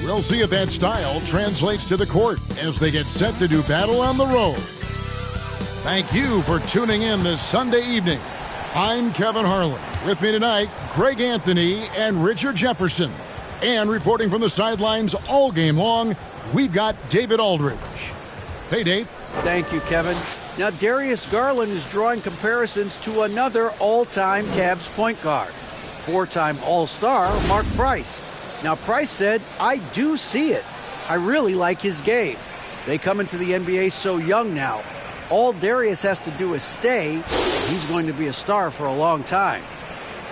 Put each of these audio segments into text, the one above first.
We'll see if that style translates to the court as they get set to do battle on the road. Thank you for tuning in this Sunday evening. I'm Kevin Harlan. With me tonight, Greg Anthony and Richard Jefferson. And reporting from the sidelines all game long, we've got David Aldridge. Hey, Dave. Thank you, Kevin. Now, Darius Garland is drawing comparisons to another all-time Cavs point guard, four-time All-Star Mark Price. Now, Price said, I do see it. I really like his game. They come into the NBA so young now. All Darius has to do is stay. He's going to be a star for a long time.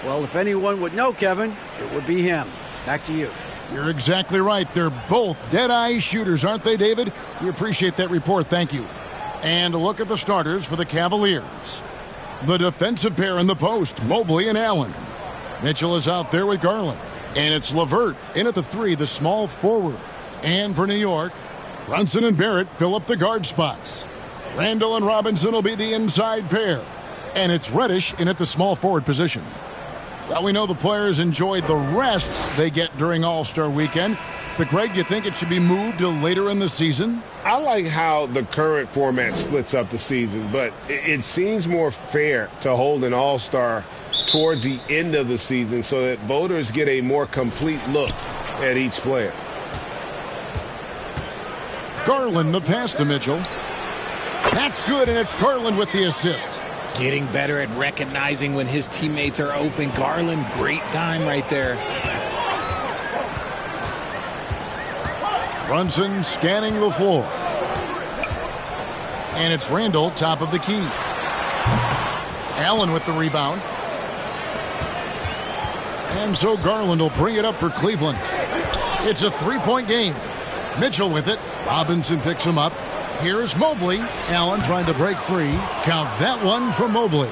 Well, if anyone would know, Kevin, it would be him. Back to you. You're exactly right. They're both dead-eye shooters, aren't they, David? We appreciate that report. Thank you. And a look at the starters for the Cavaliers. The defensive pair in the post, Mobley and Allen. Mitchell is out there with Garland. And it's LeVert in at the three, the small forward. And for New York, Brunson and Barrett fill up the guard spots. Randall and Robinson will be the inside pair. And it's Reddish in at the small forward position. Well, we know the players enjoyed the rest they get during All-Star Weekend. But, Greg, you think it should be moved to later in the season? I like how the current format splits up the season, but it seems more fair to hold an All-Star towards the end of the season so that voters get a more complete look at each player. Garland, the pass to Mitchell. That's good, and it's Garland with the assist. Getting better at recognizing when his teammates are open. Garland, great time right there. Brunson scanning the floor. And it's Randall, top of the key. Allen with the rebound. And so Garland will bring it up for Cleveland. It's a three-point game. Mitchell with it. Robinson picks him up. Here's Mobley. Allen trying to break free. Count that one for Mobley.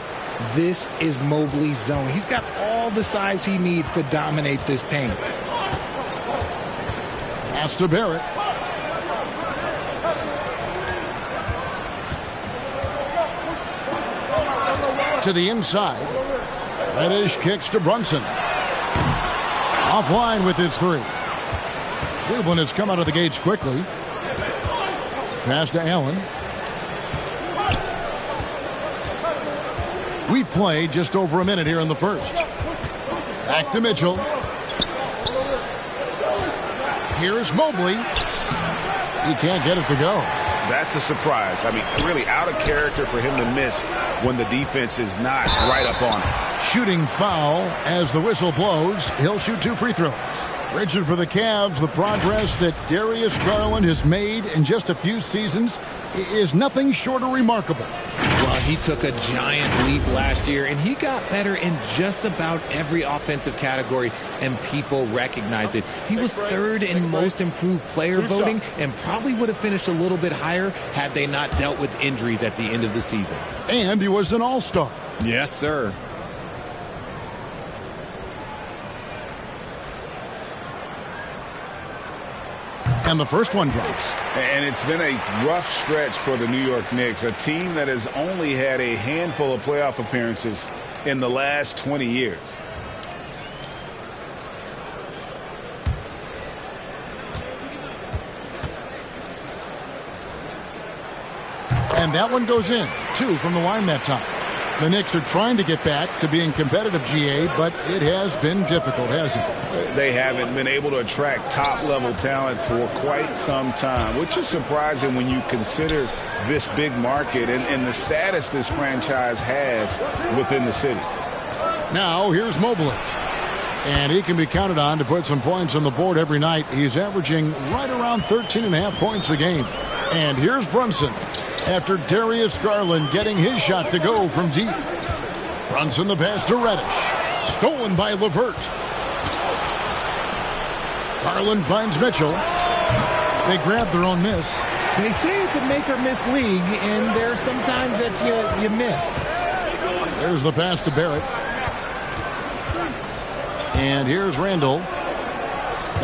This is Mobley's zone. He's got all the size he needs to dominate this paint. Pass to Barrett. To the inside. Reddish kicks to Brunson. Offline with his three. Cleveland has come out of the gates quickly. Pass to Allen. We've played just over a minute here in the first. Back to Mitchell. Here's Mobley. He can't get it to go. That's a surprise. I mean, really out of character for him to miss when the defense is not right up on him. Shooting foul as the whistle blows. He'll shoot two free throws. Richard, for the Cavs, the progress that Darius Garland has made in just a few seasons is nothing short of remarkable. Well, he took a giant leap last year, and he got better in just about every offensive category, and people recognized it. He was third in most improved player voting and probably would have finished a little bit higher had they not dealt with injuries at the end of the season. And he was an all-star. Yes, sir. And the first one drops. And it's been a rough stretch for the New York Knicks, a team that has only had a handful of playoff appearances in the last 20 years. And that one goes in. Two from the line that time. The Knicks are trying to get back to being competitive, GA, but it has been difficult, hasn't it? They haven't been able to attract top-level talent for quite some time, which is surprising when you consider this big market and the status this franchise has within the city. Now, here's Mobley. And he can be counted on to put some points on the board every night. He's averaging right around 13.5 points a game. And here's Brunson. After Darius Garland getting his shot to go from deep. Brunson the pass to Reddish. Stolen by LeVert. Garland finds Mitchell. They grab their own miss. They say it's a make-or-miss league, and there's sometimes that you miss. There's the pass to Barrett. And here's Randall.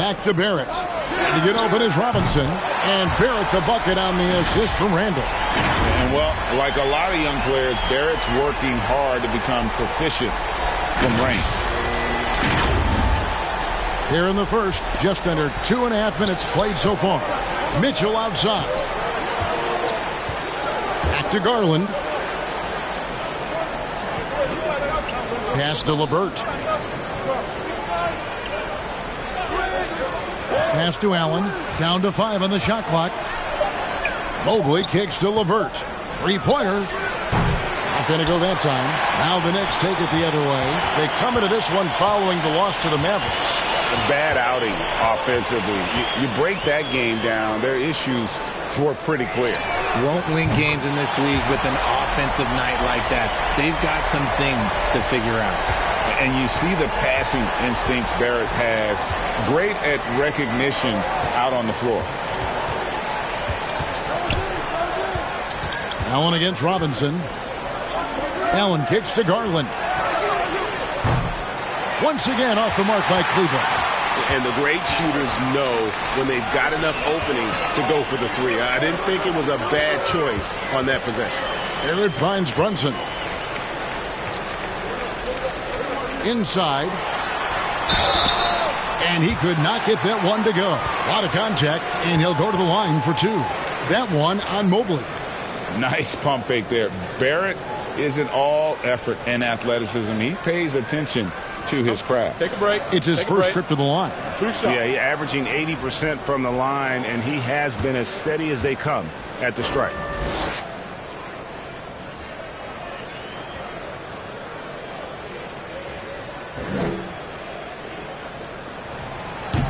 Back to Barrett. And to get open is Robinson. And Barrett the bucket on the assist from Randall. And, well, like a lot of young players, Barrett's working hard to become proficient from range. Here in the first, just under 2.5 minutes played so far. Mitchell outside. Back to Garland. Pass to LeVert. Pass to Allen. Down to 5 on the shot clock. Mobley kicks to LeVert. Three-pointer. Not going to go that time. Now the Knicks take it the other way. They come into this one following the loss to the Mavericks. A bad outing offensively. You break that game down, their issues were pretty clear. Won't win games in this league with an offensive night like that. They've got some things to figure out. And you see the passing instincts Barrett has. Great at recognition out on the floor. Allen against Robinson. Allen kicks to Garland. Once again off the mark by Cleveland. And the great shooters know when they've got enough opening to go for the three. I didn't think it was a bad choice on that possession. Here it finds Brunson. Inside. And he could not get that one to go. A lot of contact, and he'll go to the line for 2. That one on Mobley. Nice pump fake there. Barrett isn't all effort and athleticism. He pays attention to his craft. Take a break. It's his first trip to the line. 2 shots. Yeah, he's averaging 80% from the line, and he has been as steady as they come at the stripe.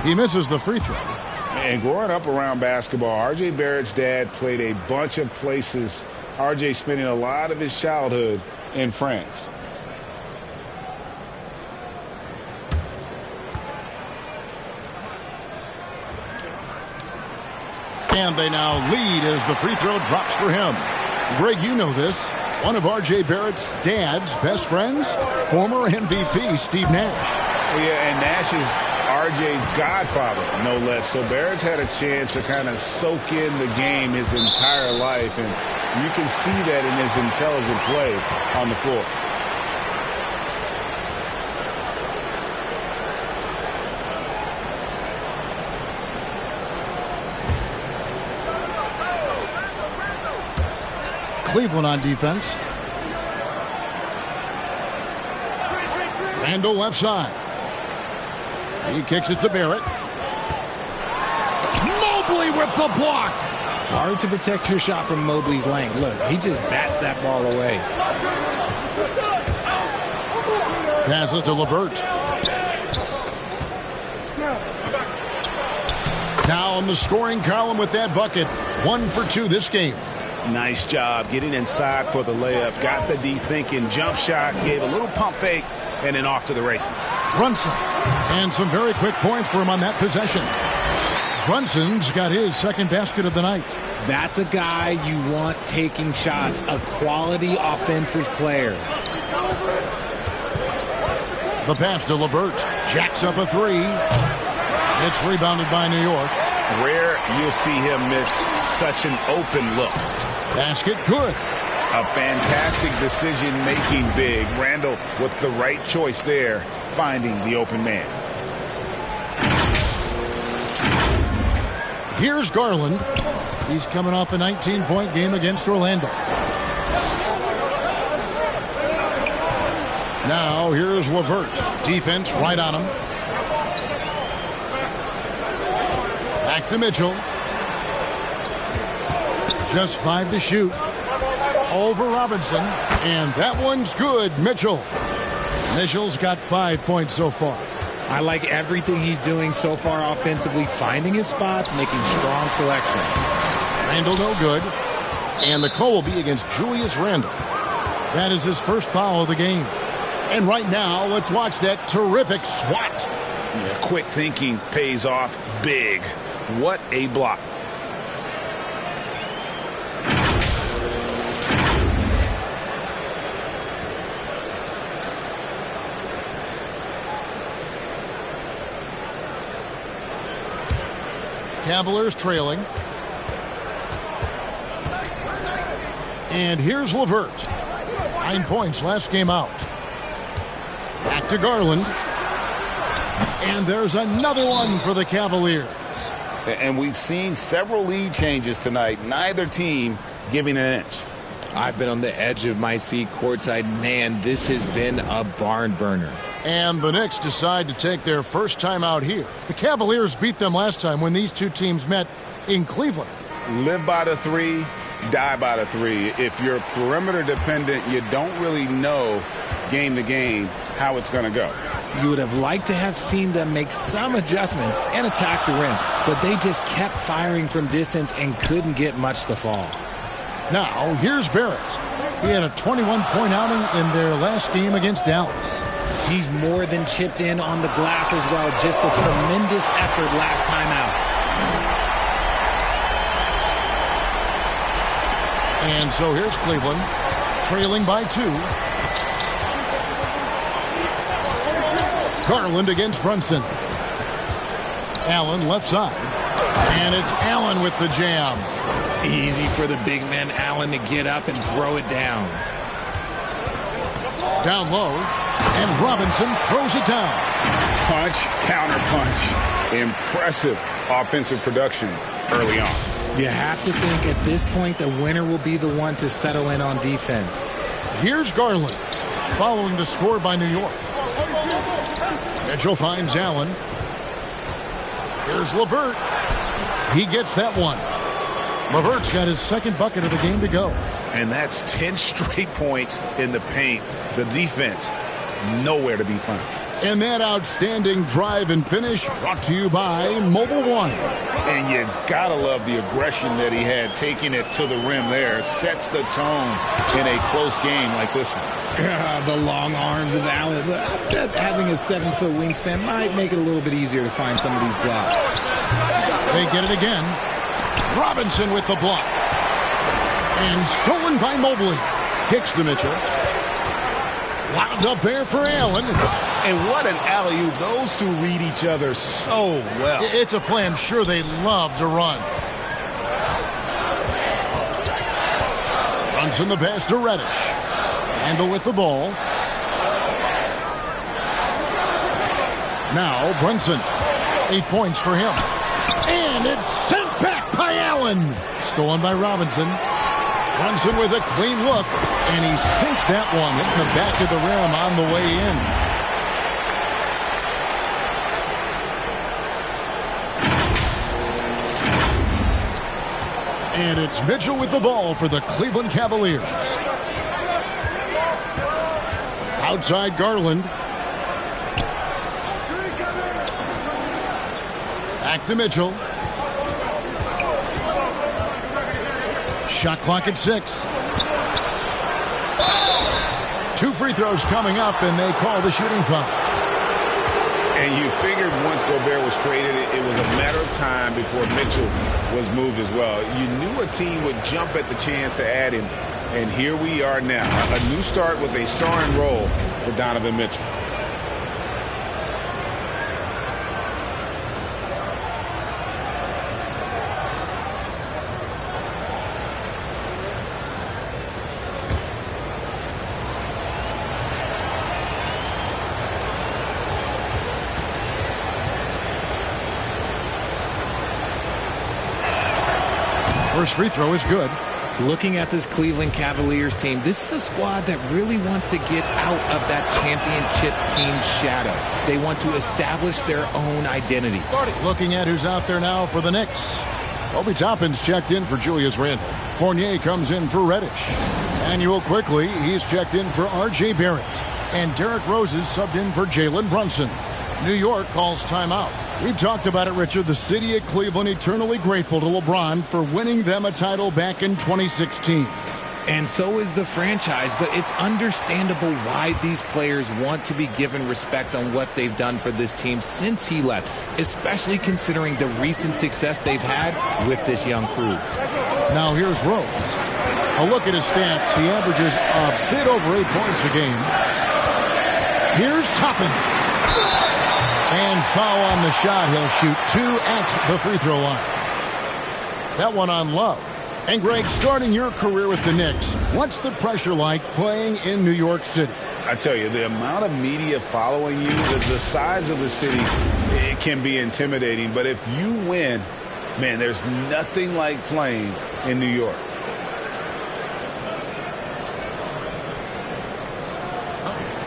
He misses the free throw. And growing up around basketball, R.J. Barrett's dad played a bunch of places. R.J. spending a lot of his childhood in France. And they now lead as the free throw drops for him. Greg, you know this. One of R.J. Barrett's dad's best friends, former MVP Steve Nash. Well, yeah, and Nash is R.J.'s godfather, no less. So Barrett's had a chance to kind of soak in the game his entire life, and you can see that in his intelligent play on the floor. Cleveland on defense. Randall left side. He kicks it to Barrett. Mobley with the block. Hard to protect your shot from Mobley's length. Look, he just bats that ball away. Passes to LeVert. Now in the scoring column with that bucket. 1 for 2 this game. Nice job getting inside for the layup. Got the D thinking jump shot, gave a little pump fake, and then off to the races. Brunson. And some very quick points for him on that possession. Brunson's got his second basket of the night. That's a guy you want taking shots, a quality offensive player. The pass to LeVert. Jacks up a 3. It's rebounded by New York. Rare you'll see him miss such an open look. Basket good. A fantastic decision-making big. Randall with the right choice there, finding the open man. Here's Garland. He's coming off a 19-point game against Orlando. Now here's LeVert. Defense right on him. Back to Mitchell. Just 5 to shoot. Over Robinson. And that one's good. Mitchell. Mitchell's got 5 points so far. I like everything he's doing so far offensively, finding his spots, making strong selections. Randall no good. And the call will be against Julius Randle. That is his first foul of the game. And right now, let's watch that terrific swat. Yeah, quick thinking pays off big. What a block. Cavaliers trailing. And here's LeVert. 9 points last game out. Back to Garland. And there's another one for the Cavaliers. And we've seen several lead changes tonight. Neither team giving an inch. I've been on the edge of my seat courtside. Man, this has been a barn burner. And the Knicks decide to take their first time out here. The Cavaliers beat them last time when these two teams met in Cleveland. Live by the three, die by the three. If you're perimeter dependent, you don't really know game to game how it's going to go. You would have liked to have seen them make some adjustments and attack the rim, but they just kept firing from distance and couldn't get much to fall. Now, here's Barrett. He had a 21-point outing in their last game against Dallas. He's more than chipped in on the glass as well. Just a tremendous effort last time out. And so here's Cleveland, trailing by 2. Garland against Brunson. Allen left side. And it's Allen with the jam. Easy for the big man Allen to get up and throw it down. Down low. And Robinson throws it down. Punch, counter punch. Impressive offensive production early on. You have to think at this point the winner will be the one to settle in on defense. Here's Garland, following the score by New York. Mitchell finds Allen. Here's LeVert. He gets that one. LeVert's got his second bucket of the game to go. And that's 10 straight points in the paint. The defense, nowhere to be found. And that outstanding drive and finish brought to you by Mobile One. And you gotta love the aggression that he had, taking it to the rim there. Sets the tone in a close game like this one. The long arms of Allen. I bet having a 7-foot wingspan might make it a little bit easier to find some of these blocks. They get it again. Robinson with the block. And stolen by Mobley. Kicks to Mitchell. Wound up there for Allen. And what an alley-oop. Those two read each other so well. It's a play I'm sure they love to run. Runs in the pass to Reddish. Handle with the ball. Now Brunson. 8 points for him. And it's sent back by Allen. Stolen by Robinson. Brunson with a clean look. And he sinks that one in the back of the rim on the way in. And it's Mitchell with the ball for the Cleveland Cavaliers. Outside Garland. Back to Mitchell. Shot clock at 6. 2 free throws coming up, and they call the shooting foul. And you figured once Gobert was traded, it was a matter of time before Mitchell was moved as well. You knew a team would jump at the chance to add him, and here we are now. A new start with a starring role for Donovan Mitchell. First free throw is good. Looking at this Cleveland Cavaliers team, this is a squad that really wants to get out of that championship team shadow. They want to establish their own identity. Looking at who's out there now for the Knicks. Obi Toppin's checked in for Julius Randle. Fournier comes in for Reddish. Manuel quickly, he's checked in for R.J. Barrett. And Derrick Rose is subbed in for Jalen Brunson. New York calls timeout. We've talked about it, Richard. The city of Cleveland eternally grateful to LeBron for winning them a title back in 2016. And so is the franchise, but it's understandable why these players want to be given respect on what they've done for this team since he left, especially considering the recent success they've had with this young crew. Now here's Rose. A look at his stats. He averages a bit over 8 points a game. Here's Toppin. And foul on the shot. He'll shoot 2 at the free throw line. That one on Love. And Greg, starting your career with the Knicks, what's the pressure like playing in New York City? I tell you, the amount of media following you, the size of the city, it can be intimidating. But if you win, man, there's nothing like playing in New York.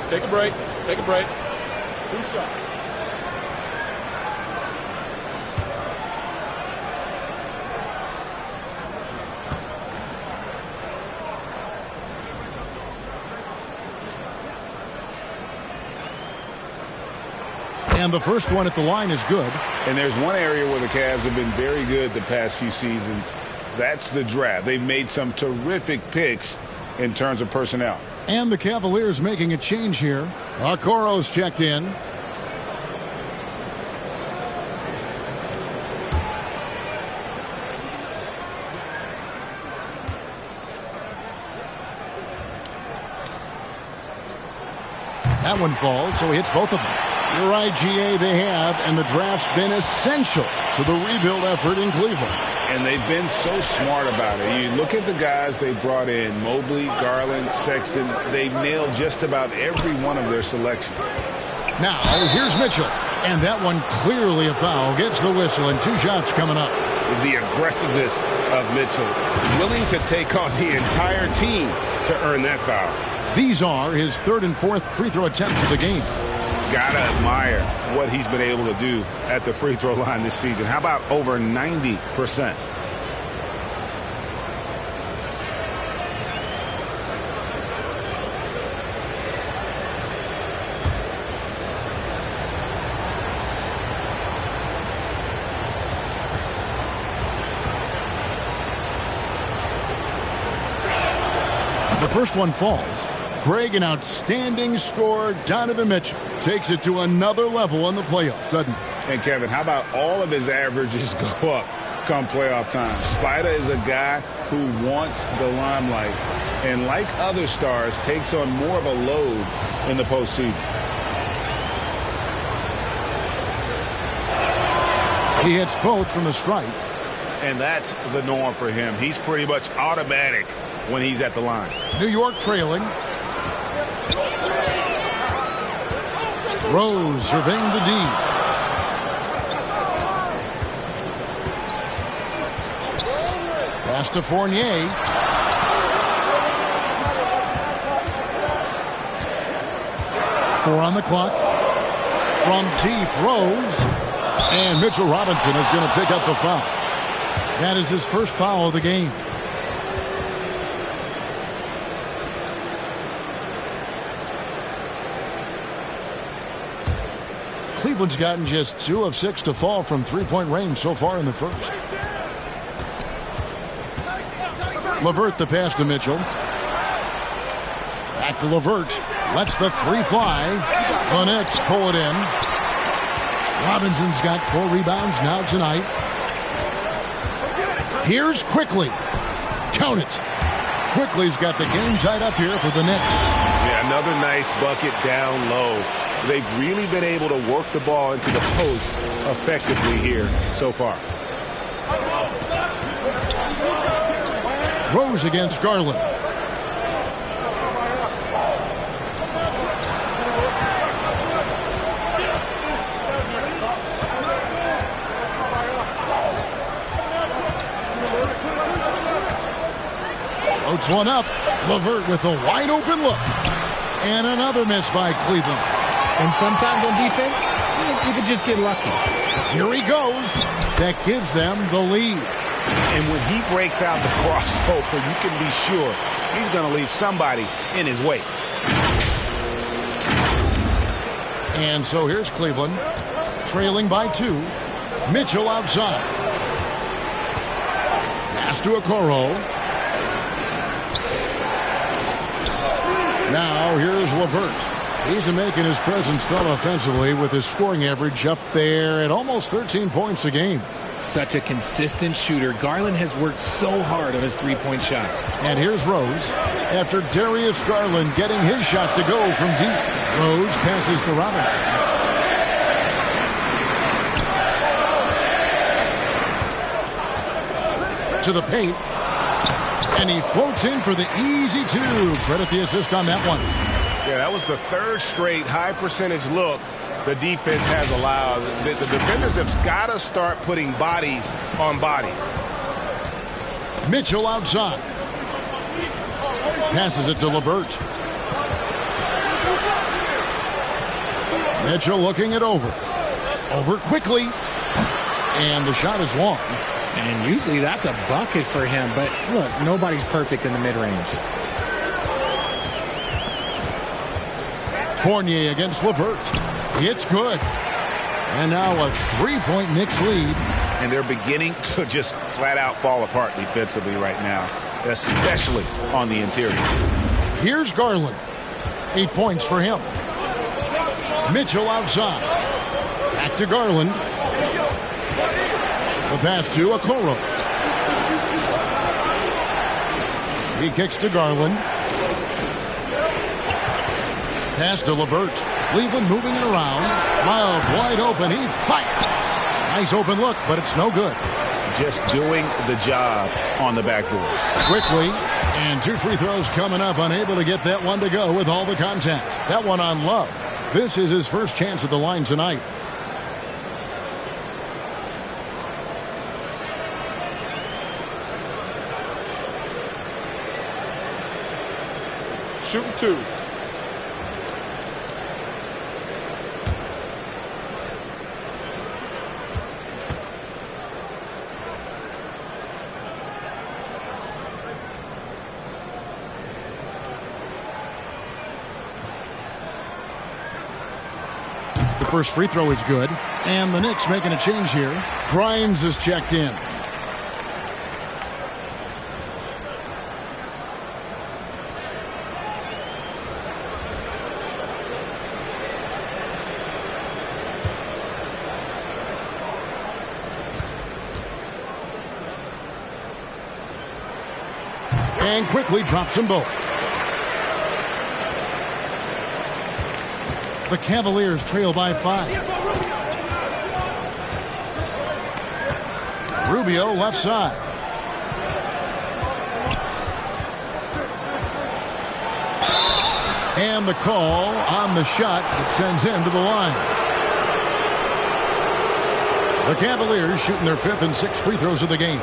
Take a break. Take a break. 2 shots. And the first one at the line is good. And there's one area where the Cavs have been very good the past few seasons. That's the draft. They've made some terrific picks in terms of personnel. And the Cavaliers making a change here. Okoro's checked in. That one falls, so he hits both of them. You're right, GA, they have, and the draft's been essential to the rebuild effort in Cleveland. And they've been so smart about it. You look at the guys they brought in, Mobley, Garland, Sexton. They've nailed just about every one of their selections. Now, here's Mitchell. And that one clearly a foul. Gets the whistle, and 2 shots coming up. The aggressiveness of Mitchell, willing to take on the entire team to earn that foul. These are his 3rd and 4th free throw attempts of the game. Gotta admire what he's been able to do at the free throw line this season. How about over 90%? The first one falls. Greg, an outstanding scorer. Donovan Mitchell takes it to another level in the playoffs, doesn't he? And Kevin, how about all of his averages go up come playoff time? Spider is a guy who wants the limelight, and like other stars, takes on more of a load in the postseason. He hits both from the stripe. And that's the norm for him. He's pretty much automatic when he's at the line. New York trailing. Rose surveying the D. Pass to Fournier. Four on the clock. From deep, Rose. And Mitchell Robinson is going to pick up the foul. That is his first foul of the game. Cleveland's gotten just 2 of 6 to fall from three-point range so far in the first. LeVert the pass to Mitchell. Back to LeVert. Lets the 3 fly. The Knicks pull it in. Robinson's got 4 rebounds now tonight. Here's Quickly. Count it. Quickly's got the game tied up here for the Knicks. Yeah, another nice bucket down low. They've really been able to work the ball into the post effectively here so far. Rose against Garland. Floats one up. LeVert with a wide open look. And another miss by Cleveland. And sometimes on defense, you can just get lucky. Here he goes. That gives them the lead. And when he breaks out the crossover, you can be sure he's going to leave somebody in his wake. And so here's Cleveland, trailing by 2. Mitchell outside. Pass to Okoro. Now here's LeVert. He's making his presence felt offensively with his scoring average up there at almost 13 points a game. Such a consistent shooter. Garland has worked so hard on his three-point shot. And here's Rose. After Darius Garland getting his shot to go from deep. Rose passes to Robinson. To the paint. And he floats in for the easy 2. Credit the assist on that one. Yeah, that was the third straight high percentage look the defense has allowed. The defenders have got to start putting bodies on bodies. Mitchell outside. Passes it to LeVert. Mitchell looking it over. Over quickly. And the shot is long. And usually that's a bucket for him. But look, nobody's perfect in the mid-range. Fournier against LeVert. It's good. And now a 3-point Knicks lead. And they're beginning to just flat out fall apart defensively right now, especially on the interior. Here's Garland. 8 points for him. Mitchell outside. Back to Garland. The pass to Okoro. He kicks to Garland. Pass to LeVert. Cleveland moving it around. Love wide open. He fires. Nice open look, but it's no good. Just doing the job on the backboard. Quickly, and 2 free throws coming up. Unable to get that one to go with all the contact. That one on Love. This is his first chance at the line tonight. Shooting 2. The first free throw is good. And the Knicks making a change here. Grimes is checked in. And quickly drops them both. The Cavaliers trail by 5. Rubio left side. And the call on the shot that sends him to the line. The Cavaliers shooting their 5th and 6th free throws of the game.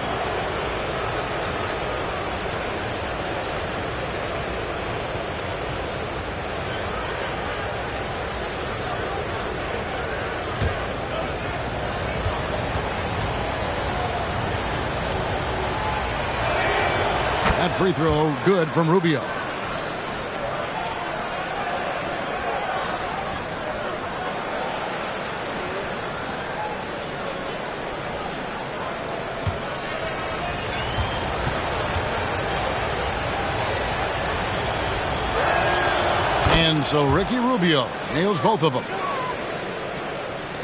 That free throw good from Rubio. And so Ricky Rubio nails both of them.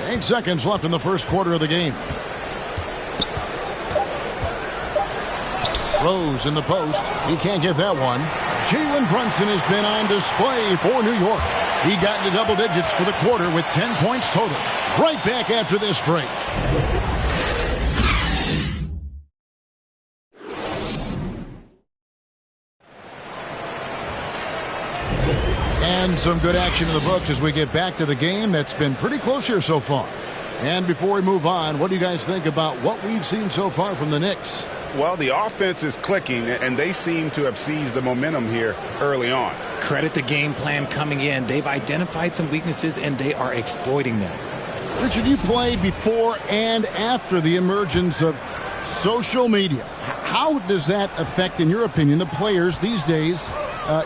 8 seconds left in the first quarter of the game. Rose in the post. He can't get that one. Jalen Brunson has been on display for New York. He got into double digits for the quarter with 10 points total. Right back after this break. And some good action in the books as we get back to the game that's been pretty close here so far. And before we move on, what do you guys think about what we've seen so far from the Knicks? Well, the offense is clicking, and they seem to have seized the momentum here early on. Credit the game plan coming in. They've identified some weaknesses, and they are exploiting them. Richard, you played before and after the emergence of social media. How does that affect, in your opinion, the players these days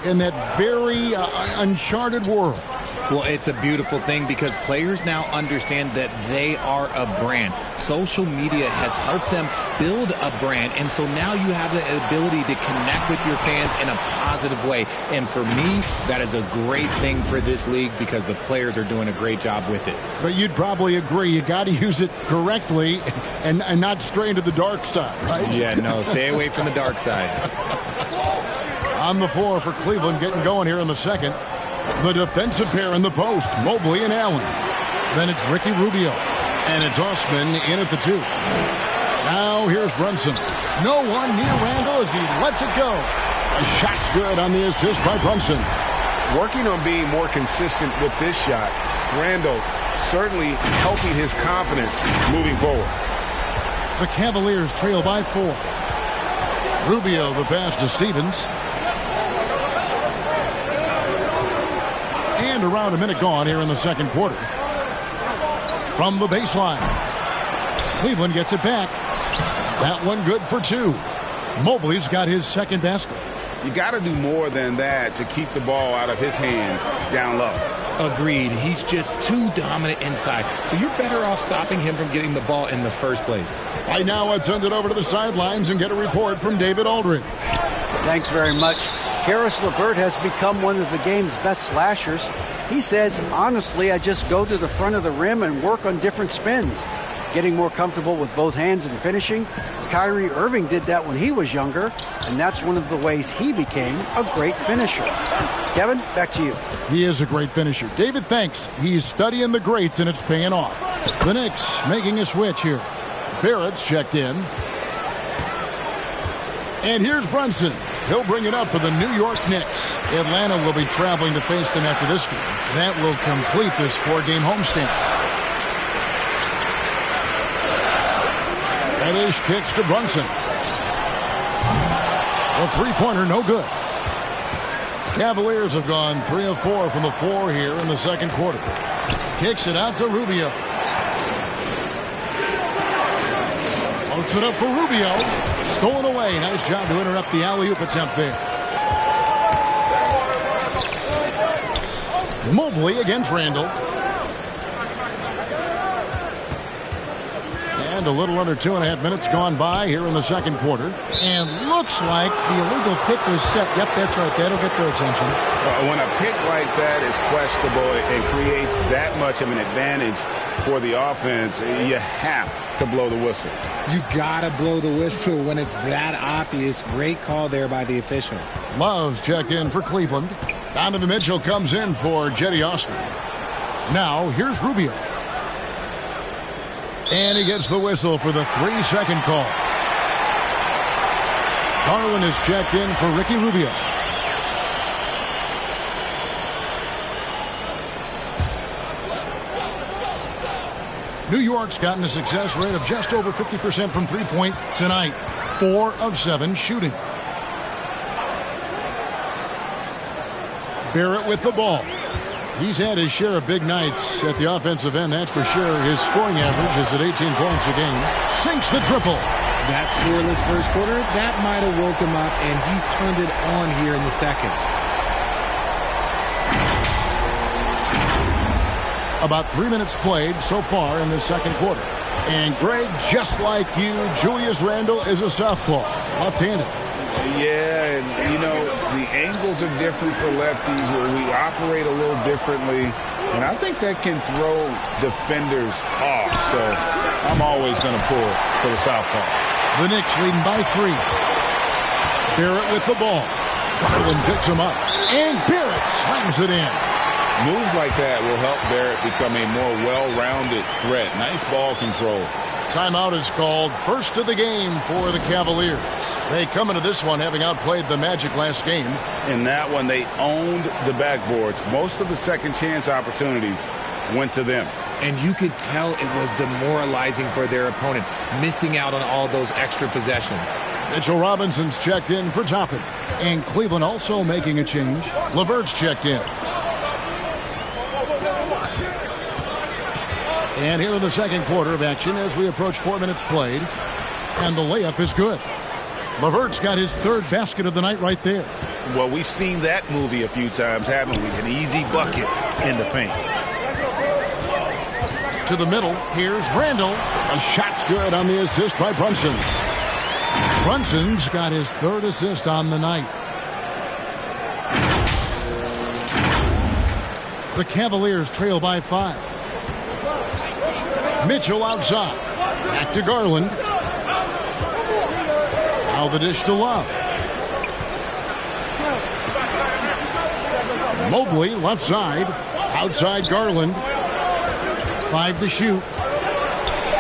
in that very uncharted world? Well, it's a beautiful thing because players now understand that they are a brand. Social media has helped them build a brand, and so now you have the ability to connect with your fans in a positive way. And for me, that is a great thing for this league because the players are doing a great job with it. But you'd probably agree you got to use it correctly and not stray into the dark side, right? Yeah, no, stay away from the dark side. On the floor for Cleveland, getting going here in the second. The defensive pair in the post, Mobley and Allen. Then it's Ricky Rubio. And it's Osman in at the 2. Now here's Brunson. No one near Randall as he lets it go. A shot's good on the assist by Brunson. working on being more consistent with this shot. Randall certainly helping his confidence moving forward. The Cavaliers trail by 4. Rubio the pass to Stevens. And around a minute gone here in the second quarter. From the baseline. Cleveland gets it back. That one good for 2. Mobley's got his second basket. You got to do more than that to keep the ball out of his hands down low. Agreed. He's just too dominant inside. So you're better off stopping him from getting the ball in the first place. Right now, let's send it over to the sidelines and get a report from David Aldridge. Thanks very much. Karis LeVert has become one of the game's best slashers. He says, honestly, I just go to the front of the rim and work on different spins. Getting more comfortable with both hands and finishing. Kyrie Irving did that when he was younger, and that's one of the ways he became a great finisher. Kevin, back to you. He is a great finisher. David, thanks. He's studying the greats, and it's paying off. The Knicks making a switch here. Barrett's checked in. And here's Brunson. He'll bring it up for the New York Knicks. Atlanta will be traveling to face them after this game. That will complete this 4-game homestand. Reddish kicks to Brunson. A three-pointer, no good. Cavaliers have gone 3 of 4 from the floor here in the second quarter. Kicks it out to Rubio. Floats it up for Rubio. Stolen away. Nice job to interrupt the alley-oop attempt there. Mobley against Randall. And a little under 2.5 minutes gone by here in the second quarter. And looks like the illegal pick was set. Yep, that's right. That'll get their attention. When a pick like that is questionable and creates that much of an advantage for the offense, you have to blow the whistle. You gotta blow the whistle when it's that obvious. Great call there by the official. Love's checked in for Cleveland. Donovan Mitchell comes in for Jetty Osman. Now here's Rubio. And he gets the whistle for the 3-second call. Garland is checked in for Ricky Rubio. New York's gotten a success rate of just over 50% from three-point tonight. 4 of 7 shooting. Barrett with the ball. He's had his share of big nights at the offensive end, that's for sure. His scoring average is at 18 points a game. Sinks the triple. That scoreless first quarter, that might have woke him up, and he's turned it on here in the second. About 3 minutes played so far in the second quarter. And Greg, just like you, Julius Randle is a southpaw, left-handed. Yeah, and, you know, the angles are different for lefties where we operate a little differently, and I think that can throw defenders off, so I'm always going to pull for the southpaw. The Knicks leading by 3. Barrett with the ball. Garland picks him up, and Barrett slams it in. Moves like that will help Barrett become a more well-rounded threat. Nice ball control. Timeout is called. First of the game for the Cavaliers. They come into this one having outplayed the Magic last game. In that one, they owned the backboards. Most of the second chance opportunities went to them. And you could tell it was demoralizing for their opponent, missing out on all those extra possessions. Mitchell Robinson's checked in for Toppin. And Cleveland also making a change. LeVert's checked in. And here in the second quarter of action as we approach 4 minutes played. And the layup is good. LeVert's got his third basket of the night right there. Well, we've seen that movie a few times, haven't we? An easy bucket in the paint. To the middle, here's Randall. A shot's good on the assist by Brunson. Brunson's got his third assist on the night. The Cavaliers trail by 5. Mitchell outside. Back to Garland. Now the dish to Love. Mobley left side. Outside Garland. 5 to shoot.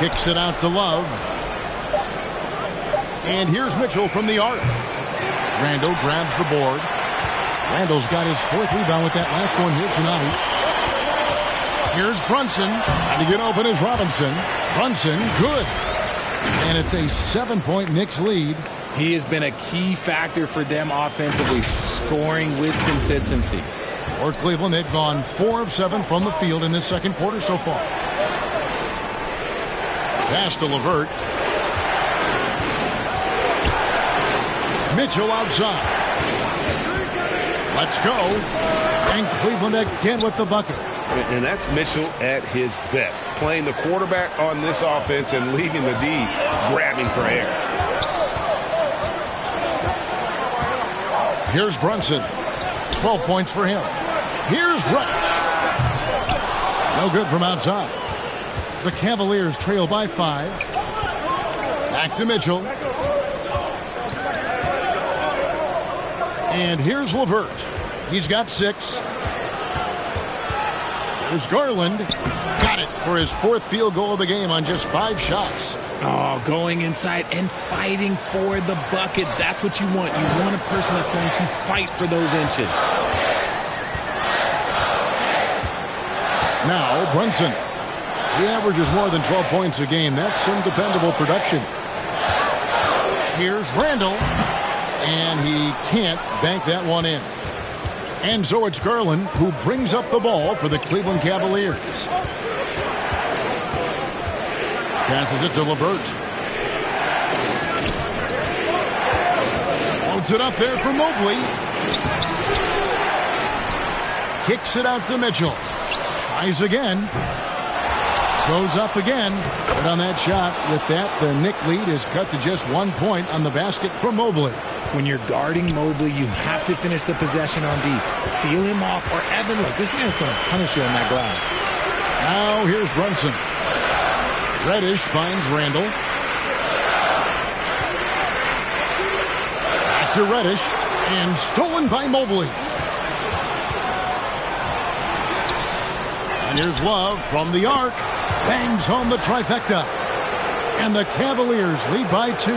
Kicks it out to Love. And here's Mitchell from the arc. Randall grabs the board. Randall's got his 4th rebound with that last one here tonight. Here's Brunson. And to get open is Robinson. Brunson, good. And it's a 7-point Knicks lead. He has been a key factor for them offensively, scoring with consistency. For Cleveland, they've gone 4 of 7 from the field in this second quarter so far. Pass to LeVert. Mitchell outside. Let's go. And Cleveland again with the bucket. And that's Mitchell at his best. Playing the quarterback on this offense and leaving the D grabbing for air. Here's Brunson. 12 points for him. Here's Rush. No good from outside. The Cavaliers trail by 5. Back to Mitchell. And here's LeVert. He's got 6. Here's Garland. Got it for his 4th field goal of the game on just 5 shots. Oh, going inside and fighting for the bucket. That's what you want. You want a person that's going to fight for those inches. Now, Brunson. He averages more than 12 points a game. That's some dependable production. Here's Randall. And he can't bank that one in. And so it's Garland who brings up the ball for the Cleveland Cavaliers. Passes it to LeVert. Loads it up there for Mobley. Kicks it out to Mitchell. Tries again. Goes up again. But on that shot, with that, the Knick lead is cut to just 1 point on the basket for Mobley. When you're guarding Mobley, you have to finish the possession on D. Seal him off, or Evan, look, this man's going to punish you on that glass. Now here's Brunson. Reddish finds Randall. Back to Reddish. And stolen by Mobley. And here's Love from the arc. Bangs home the trifecta. And the Cavaliers lead by 2.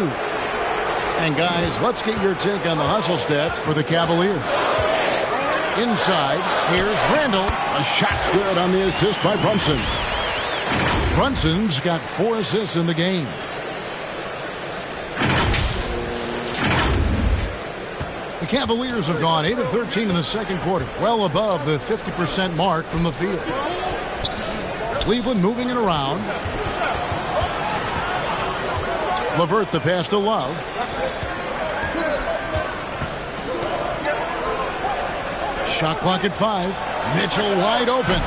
And guys, let's get your take on the hustle stats for the Cavaliers. Inside, here's Randall. A shot's good on the assist by Brunson. Brunson's got 4 assists in the game. The Cavaliers have gone 8 of 13 in the second quarter, well above the 50% mark from the field. Cleveland moving it around. LeVert the pass to Love. Shot clock at 5. Mitchell wide open.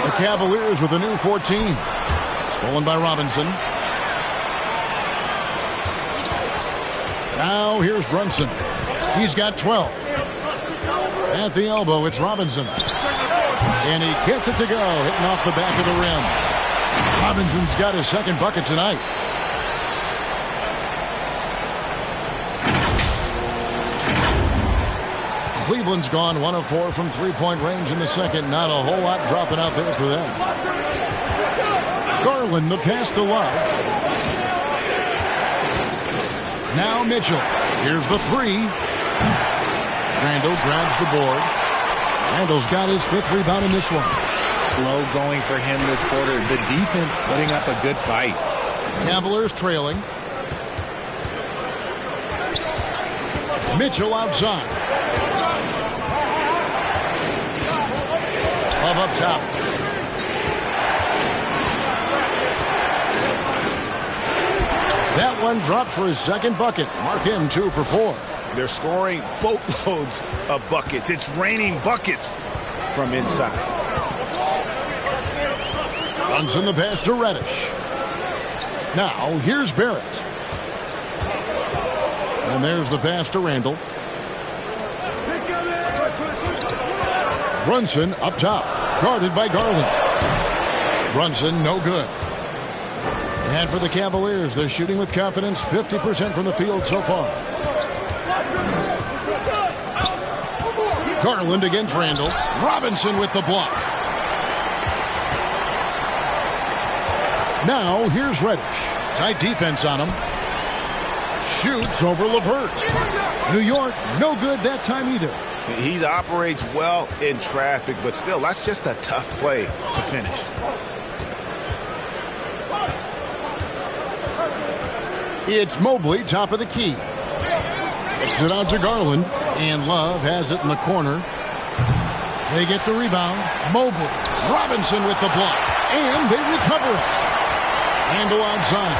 The Cavaliers with a new 14. Stolen by Robinson. Now here's Brunson. He's got 12. At the elbow, it's Robinson. And he gets it to go, hitting off the back of the rim. Robinson's got his 2nd bucket tonight. Cleveland's gone 1 of 4 from 3-point range in the second. Not a whole lot dropping out there for them. Garland, the pass to Love. Now Mitchell. Here's the 3. Randall grabs the board. Randall's got his 5th rebound in this one. Slow going for him this quarter. The defense putting up a good fight. Cavaliers trailing. Mitchell outside. Love up top. That one dropped for his 2nd bucket. Mark him 2 for 4. They're scoring boatloads of buckets. It's raining buckets from inside. Brunson the pass to Reddish. Now here's Barrett. And there's the pass to Randall. Brunson up top. Guarded by Garland. Brunson no good. And for the Cavaliers, they're shooting with confidence. 50% from the field so far. Garland against Randall. Robinson with the block. Now here's Reddish. Tight defense on him. Shoots over LeVert. New York no good that time either. He operates well in traffic, but still, that's just a tough play to finish. It's Mobley, top of the key. Kicks it out to Garland, and Love has it in the corner. They get the rebound. Mobley, Robinson with the block, and they recover it. Randall outside.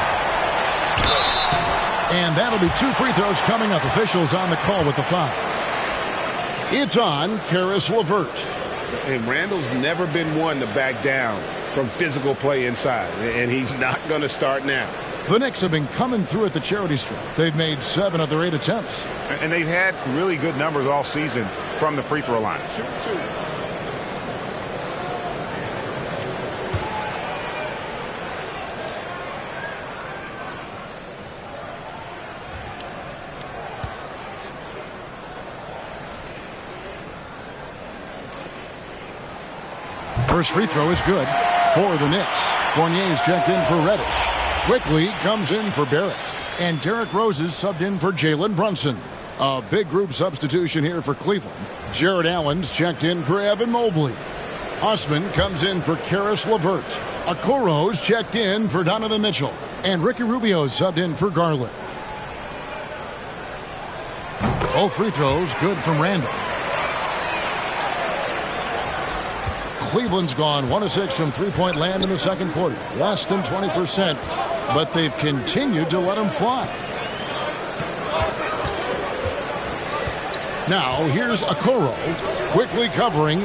And that'll be 2 free throws coming up. Officials on the call with the foul. It's on Caris LeVert. And Randall's never been one to back down from physical play inside, and he's not going to start now. The Knicks have been coming through at the charity stripe. They've made 7 of their 8 attempts. And they've had really good numbers all season from the free throw line. Shoot 2. First free throw is good for the Knicks. Fournier's checked in for Reddish. Quickly comes in for Barrett. And Derrick Rose is subbed in for Jalen Brunson. A big group substitution here for Cleveland. Jared Allen's checked in for Evan Mobley. Osman comes in for Caris LeVert. Okoro's checked in for Donovan Mitchell. And Ricky Rubio's subbed in for Garland. All free throws good from Randall. Cleveland's gone 1 of 6 from three-point land in the second quarter. Less than 20%, but they've continued to let them fly. Now, here's Okoro, quickly covering,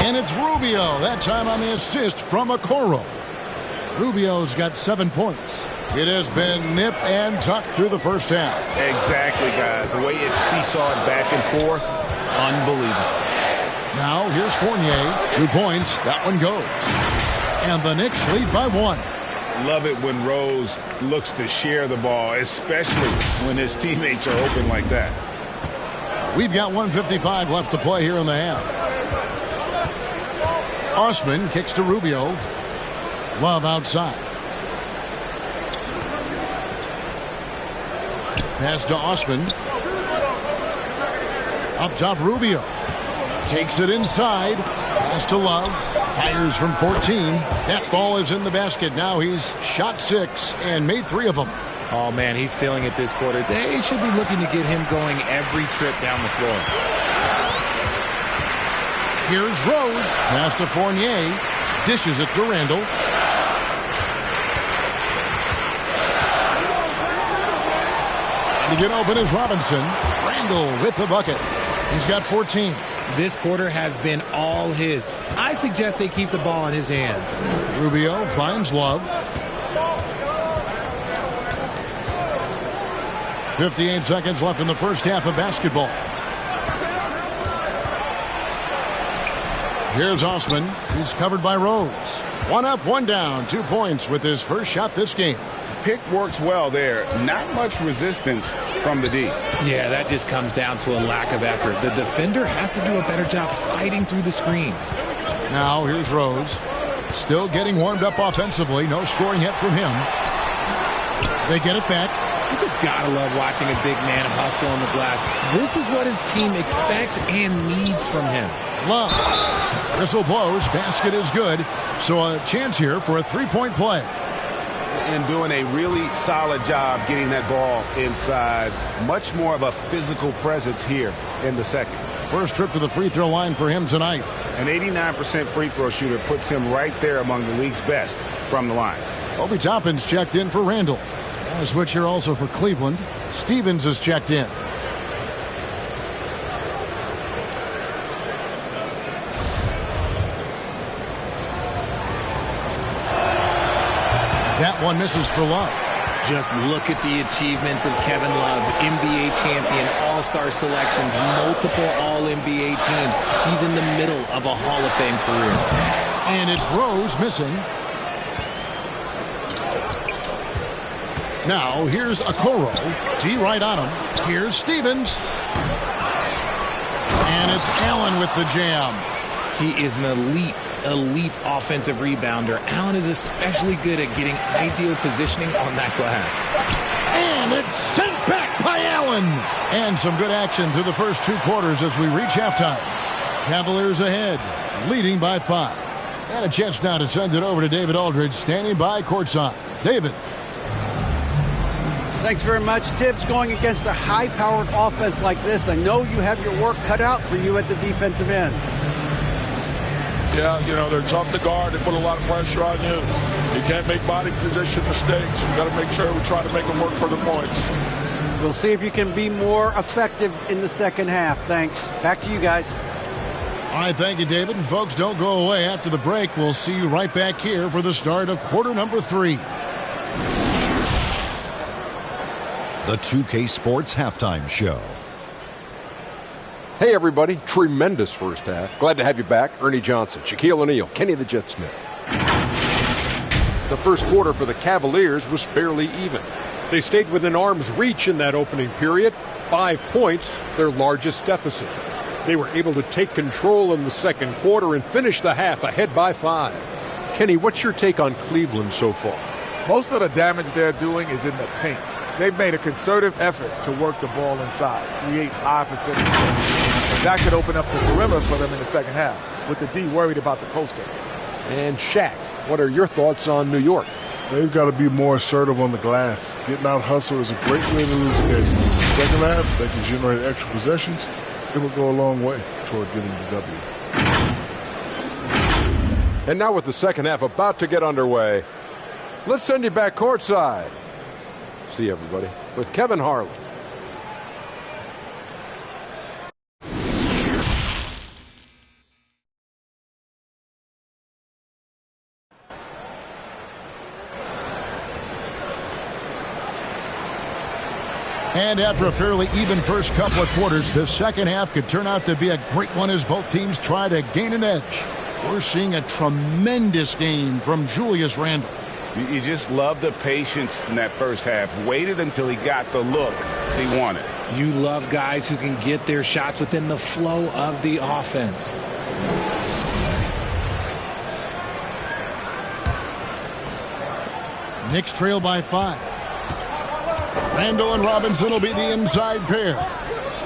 and it's Rubio, that time on the assist from Okoro. Rubio's got 7 points. It has been nip and tuck through the first half. Exactly, guys. The way it's seesawed back and forth, unbelievable. Now, here's Fournier. 2 points. That one goes. And the Knicks lead by 1. Love it when Rose looks to share the ball, especially when his teammates are open like that. We've got 1:55 left to play here in the half. Osman kicks to Rubio. Love outside. Pass to Osman. Up top, Rubio. Takes it inside. Pass to Love. Fires from 14. That ball is in the basket. Now he's shot 6 and made 3 of them. Oh, man, he's feeling it this quarter. They should be looking to get him going every trip down the floor. Here's Rose. Pass to Fournier. Dishes it to Randall. And to get open is Robinson. Randall with the bucket. He's got 14. This quarter has been all his. I suggest they keep the ball in his hands. Rubio finds Love. 58 seconds left in the first half of basketball. Here's Osman. He's covered by Rose. 1 up, 1 down. 2 points with his first shot this game. Pick works well there. Not much resistance from the D. Yeah, that just comes down to a lack of effort. The defender has to do a better job fighting through the screen. Now here's Rose. Still getting warmed up offensively. No scoring yet from him. They get it back. You just gotta love watching a big man hustle on the glass. This is what his team expects and needs from him. Love. Whistle blows. Basket is good. So a chance here for a 3-point play. And doing a really solid job getting that ball inside. Much more of a physical presence here in the second. First trip to the free throw line for him tonight. An 89% free throw shooter puts him right there among the league's best from the line. Obi Toppin's checked in for Randall. A switch here also for Cleveland. Stevens is checked in. That one misses for Love. Just look at the achievements of Kevin Love. NBA champion, all-star selections, multiple all-NBA teams. He's in the middle of a Hall of Fame career. And it's Rose missing. Now here's Okoro. D right on him. Here's Stevens. And it's Allen with the jam. He is an elite offensive rebounder. Allen is especially good at getting ideal positioning on that glass. And it's sent back by Allen. going. And some good action through the first 2 quarters as we reach halftime. Cavaliers ahead, leading by 5. And a chance now to send it over to David Aldridge, standing by courtside. David. Thanks very much. Tibbs, going against a high-powered offense like this, I know you have your work cut out for you at the defensive end. Yeah, they're tough to guard. They put a lot of pressure on you. You can't make body position mistakes. We got to make sure we try to make them work for the points. We'll see if you can be more effective in the second half. Thanks. Back to you guys. All right, thank you, David. And folks, don't go away. After the break, we'll see you right back here for the start of quarter number 3. The 2K Sports Halftime Show. Hey, everybody. Tremendous first half. Glad to have you back. Ernie Johnson, Shaquille O'Neal, Kenny the Jet Smith. The first quarter for the Cavaliers was fairly even. They stayed within arm's reach in that opening period. 5 points, their largest deficit. They were able to take control in the second quarter and finish the half ahead by 5. Kenny, what's your take on Cleveland so far? Most of the damage they're doing is in the paint. They've made a concerted effort to work the ball inside, create high percentage. And that could open up the perimeter for them in the second half, with the D worried about the post game. And Shaq, what are your thoughts on New York? They've got to be more assertive on the glass. Getting out hustle is a great way to lose a game. Second half, they can generate extra possessions. It will go a long way toward getting the W. And now with the second half about to get underway, let's send you back courtside. See you, everybody, with Kevin Harlan. And after a fairly even first couple of quarters, the second half could turn out to be a great one as both teams try to gain an edge. We're seeing a tremendous game from Julius Randle. You just love the patience in that first half. Waited until he got the look he wanted. You love guys who can get their shots within the flow of the offense. Knicks trail by 5. Randle and Robinson will be the inside pair.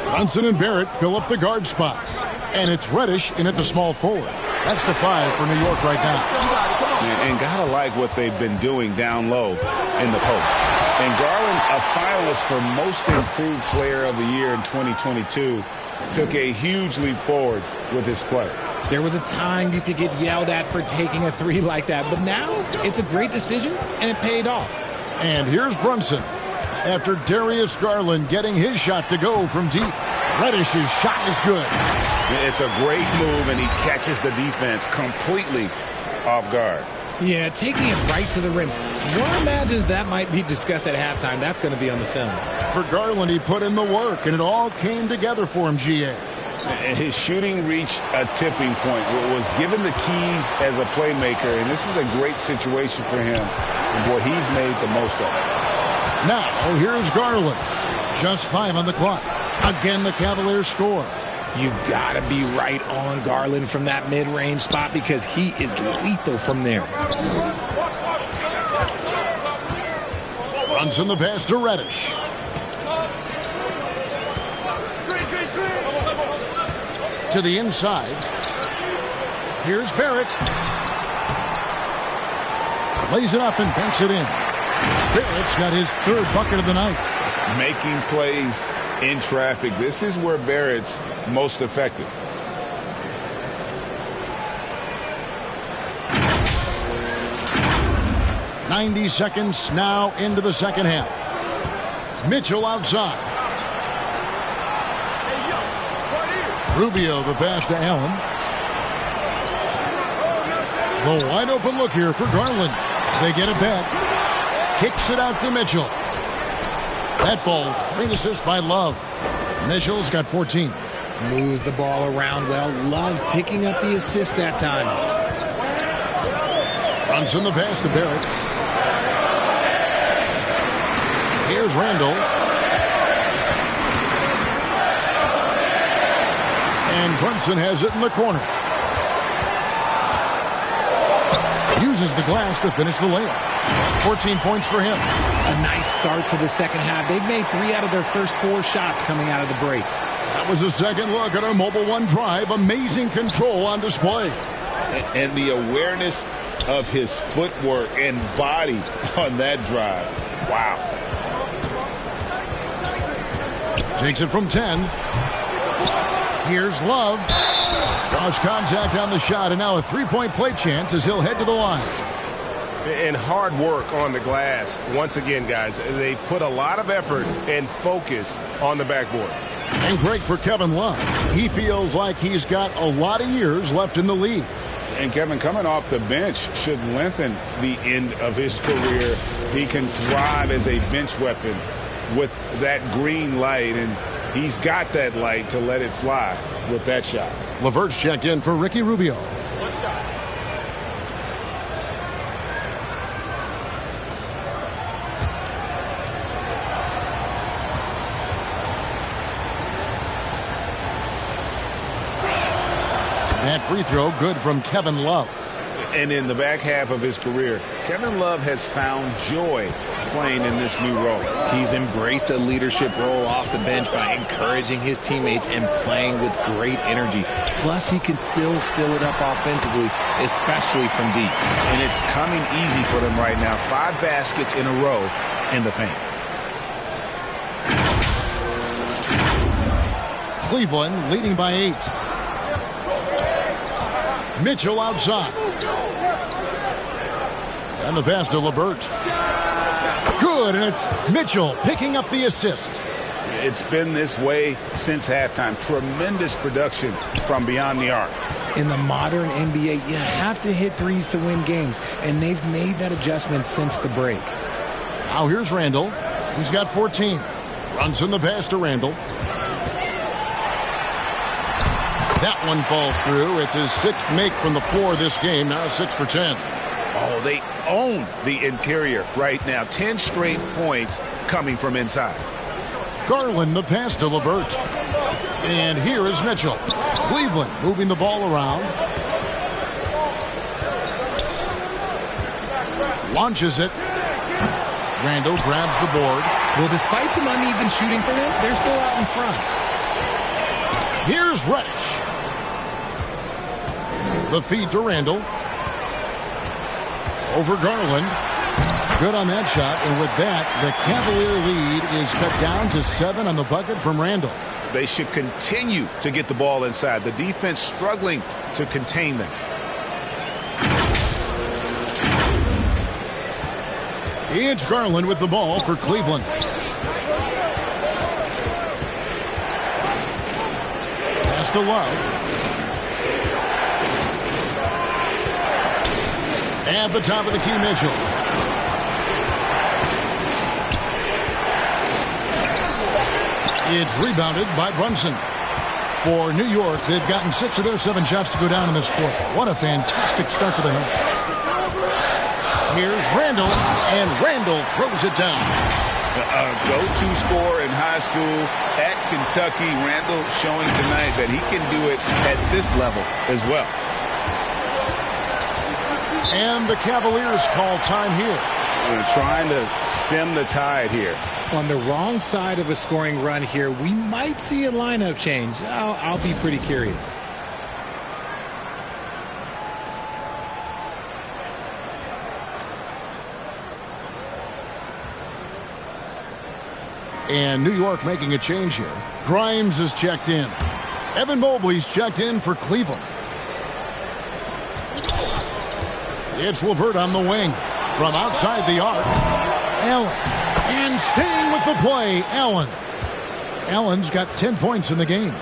Brunson and Barrett fill up the guard spots. And it's Reddish in at the small forward. That's the 5 for New York right now. And gotta like what they've been doing down low in the post. And Garland, a finalist for Most Improved Player of the Year in 2022, took a huge leap forward with his play. There was a time you could get yelled at for taking a 3 like that, but now it's a great decision, and it paid off. And here's Brunson. After Darius Garland getting his shot to go from deep, Reddish's shot is good. It's a great move, and he catches the defense completely off guard. Yeah, taking it right to the rim. One imagines that might be discussed at halftime. That's going to be on the film. For Garland, he put in the work, and it all came together for him, GA. His shooting reached a tipping point. Was given the keys as a playmaker, and this is a great situation for him. And boy, he's made the most of it. Now, here's Garland. Just 5 on the clock. Again, the Cavaliers score. You got to be right on Garland from that mid-range spot because he is lethal from there. Brunson the pass to Reddish. To the inside. Here's Barrett. Lays it up and banks it in. Barrett's got his 3rd bucket of the night. Making plays in traffic. This is where Barrett's most effective. "90 seconds now into the second half. Mitchell outside. Rubio the pass to Allen. The wide open look here for Garland. They get it back. Kicks it out to Mitchell. That falls. Great assist by Love. Mitchell's got 14. Moves the ball around well. Love picking up the assist that time. Brunson the pass to Barrett. Here's Randle. And Brunson has it in the corner. Uses the glass to finish the layup. 14 points for him. A nice start to the second half. They've made 3 out of their first 4 shots coming out of the break. That was a second look at our Mobile One drive. Amazing control on display. And the awareness of his footwork and body on that drive. Wow. Takes it from 10. Here's Love. Draws contact on the shot, and now a three-point play chance as he'll head to the line. And hard work on the glass. Once again, guys, they put a lot of effort and focus on the backboard. And great for Kevin Love. He feels like he's got a lot of years left in the league. And Kevin, coming off the bench should lengthen the end of his career. He can thrive as a bench weapon with that green light, and he's got that light to let it fly with that shot. LeVert's checked in for Ricky Rubio. That free throw good from Kevin Love. And in the back half of his career, Kevin Love has found joy playing in this new role. He's embraced a leadership role off the bench by encouraging his teammates and playing with great energy. Plus, he can still fill it up offensively, especially from deep. And it's coming easy for them right now. 5 baskets in a row in the paint. Cleveland leading by 8. Mitchell outside. And the pass to LeVert. Good, and it's Mitchell picking up the assist. It's been this way since halftime. Tremendous production from beyond the arc. In the modern NBA, you have to hit threes to win games, and they've made that adjustment since the break. Now here's Randall. He's got 14. Runs in the pass to Randall. That one falls through. It's his 6th make from the floor this game. Now 6 for 10. Oh, they own the interior right now. 10 straight points coming from inside. Garland the pass to LeVert. And here is Mitchell. Cleveland moving the ball around. Launches it. Randall grabs the board. Well, despite some uneven shooting for them, they're still out in front. Here's Reddish. The feed to Randall. Over Garland. Good on that shot. And with that, the Cavalier lead is cut down to 7 on the bucket from Randall. They should continue to get the ball inside. The defense struggling to contain them. It's Garland with the ball for Cleveland. Pass to Love. At the top of the key, Mitchell. It's rebounded by Brunson. For New York, they've gotten 6 of their 7 shots to go down in this quarter. What a fantastic start to the night. Here's Randall, and Randall throws it down. A go-to scorer in high school at Kentucky. Randall showing tonight that he can do it at this level as well. And the Cavaliers call time here. We're trying to stem the tide here. On the wrong side of a scoring run here, we might see a lineup change. I'll be pretty curious. And New York making a change here. Grimes is checked in. Evan Mobley's checked in for Cleveland. It's LeVert on the wing. From outside the arc, Allen. And staying with the play, Allen. Allen's got 10 points in the game.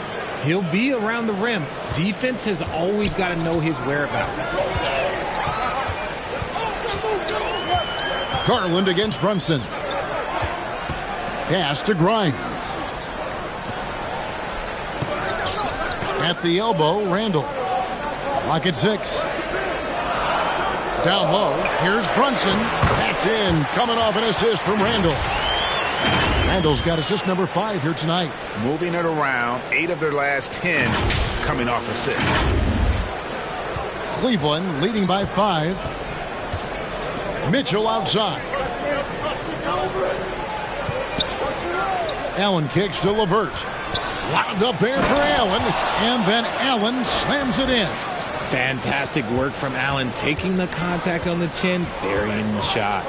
He'll be around the rim. Defense has always got to know his whereabouts. Garland against Brunson. Pass to Grimes. At the elbow, Randall. Lock at 6. Down low, here's Brunson. That's in, coming off an assist from Randall. Randall's got assist number 5 here tonight. Moving it around, 8 of their last 10 coming off assists. Cleveland leading by 5. Mitchell outside. Allen kicks to LeVert. Wound up there for Allen, and then Allen slams it in. Fantastic work from Allen, taking the contact on the chin, burying the shot.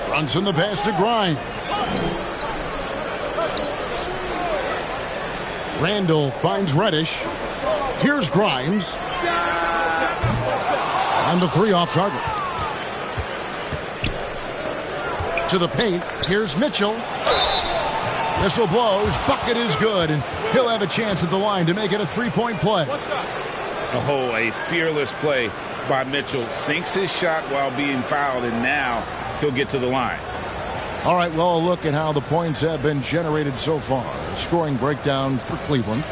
Brunson the pass to Grimes. Randall finds Reddish. Here's Grimes. And the three off target. To the paint. Here's Mitchell. Whistle blows. Bucket is good. And he'll have a chance at the line to make it a three-point play. Oh, a fearless play by Mitchell. Sinks his shot while being fouled, and now he'll get to the line. All right, well, a look at how the points have been generated so far. A scoring breakdown for Cleveland.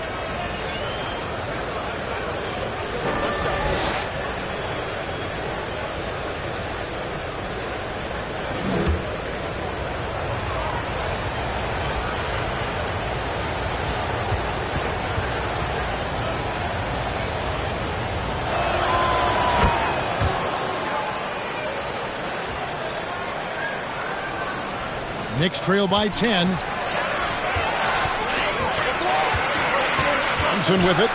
Knicks trail by 10. Thompson with it.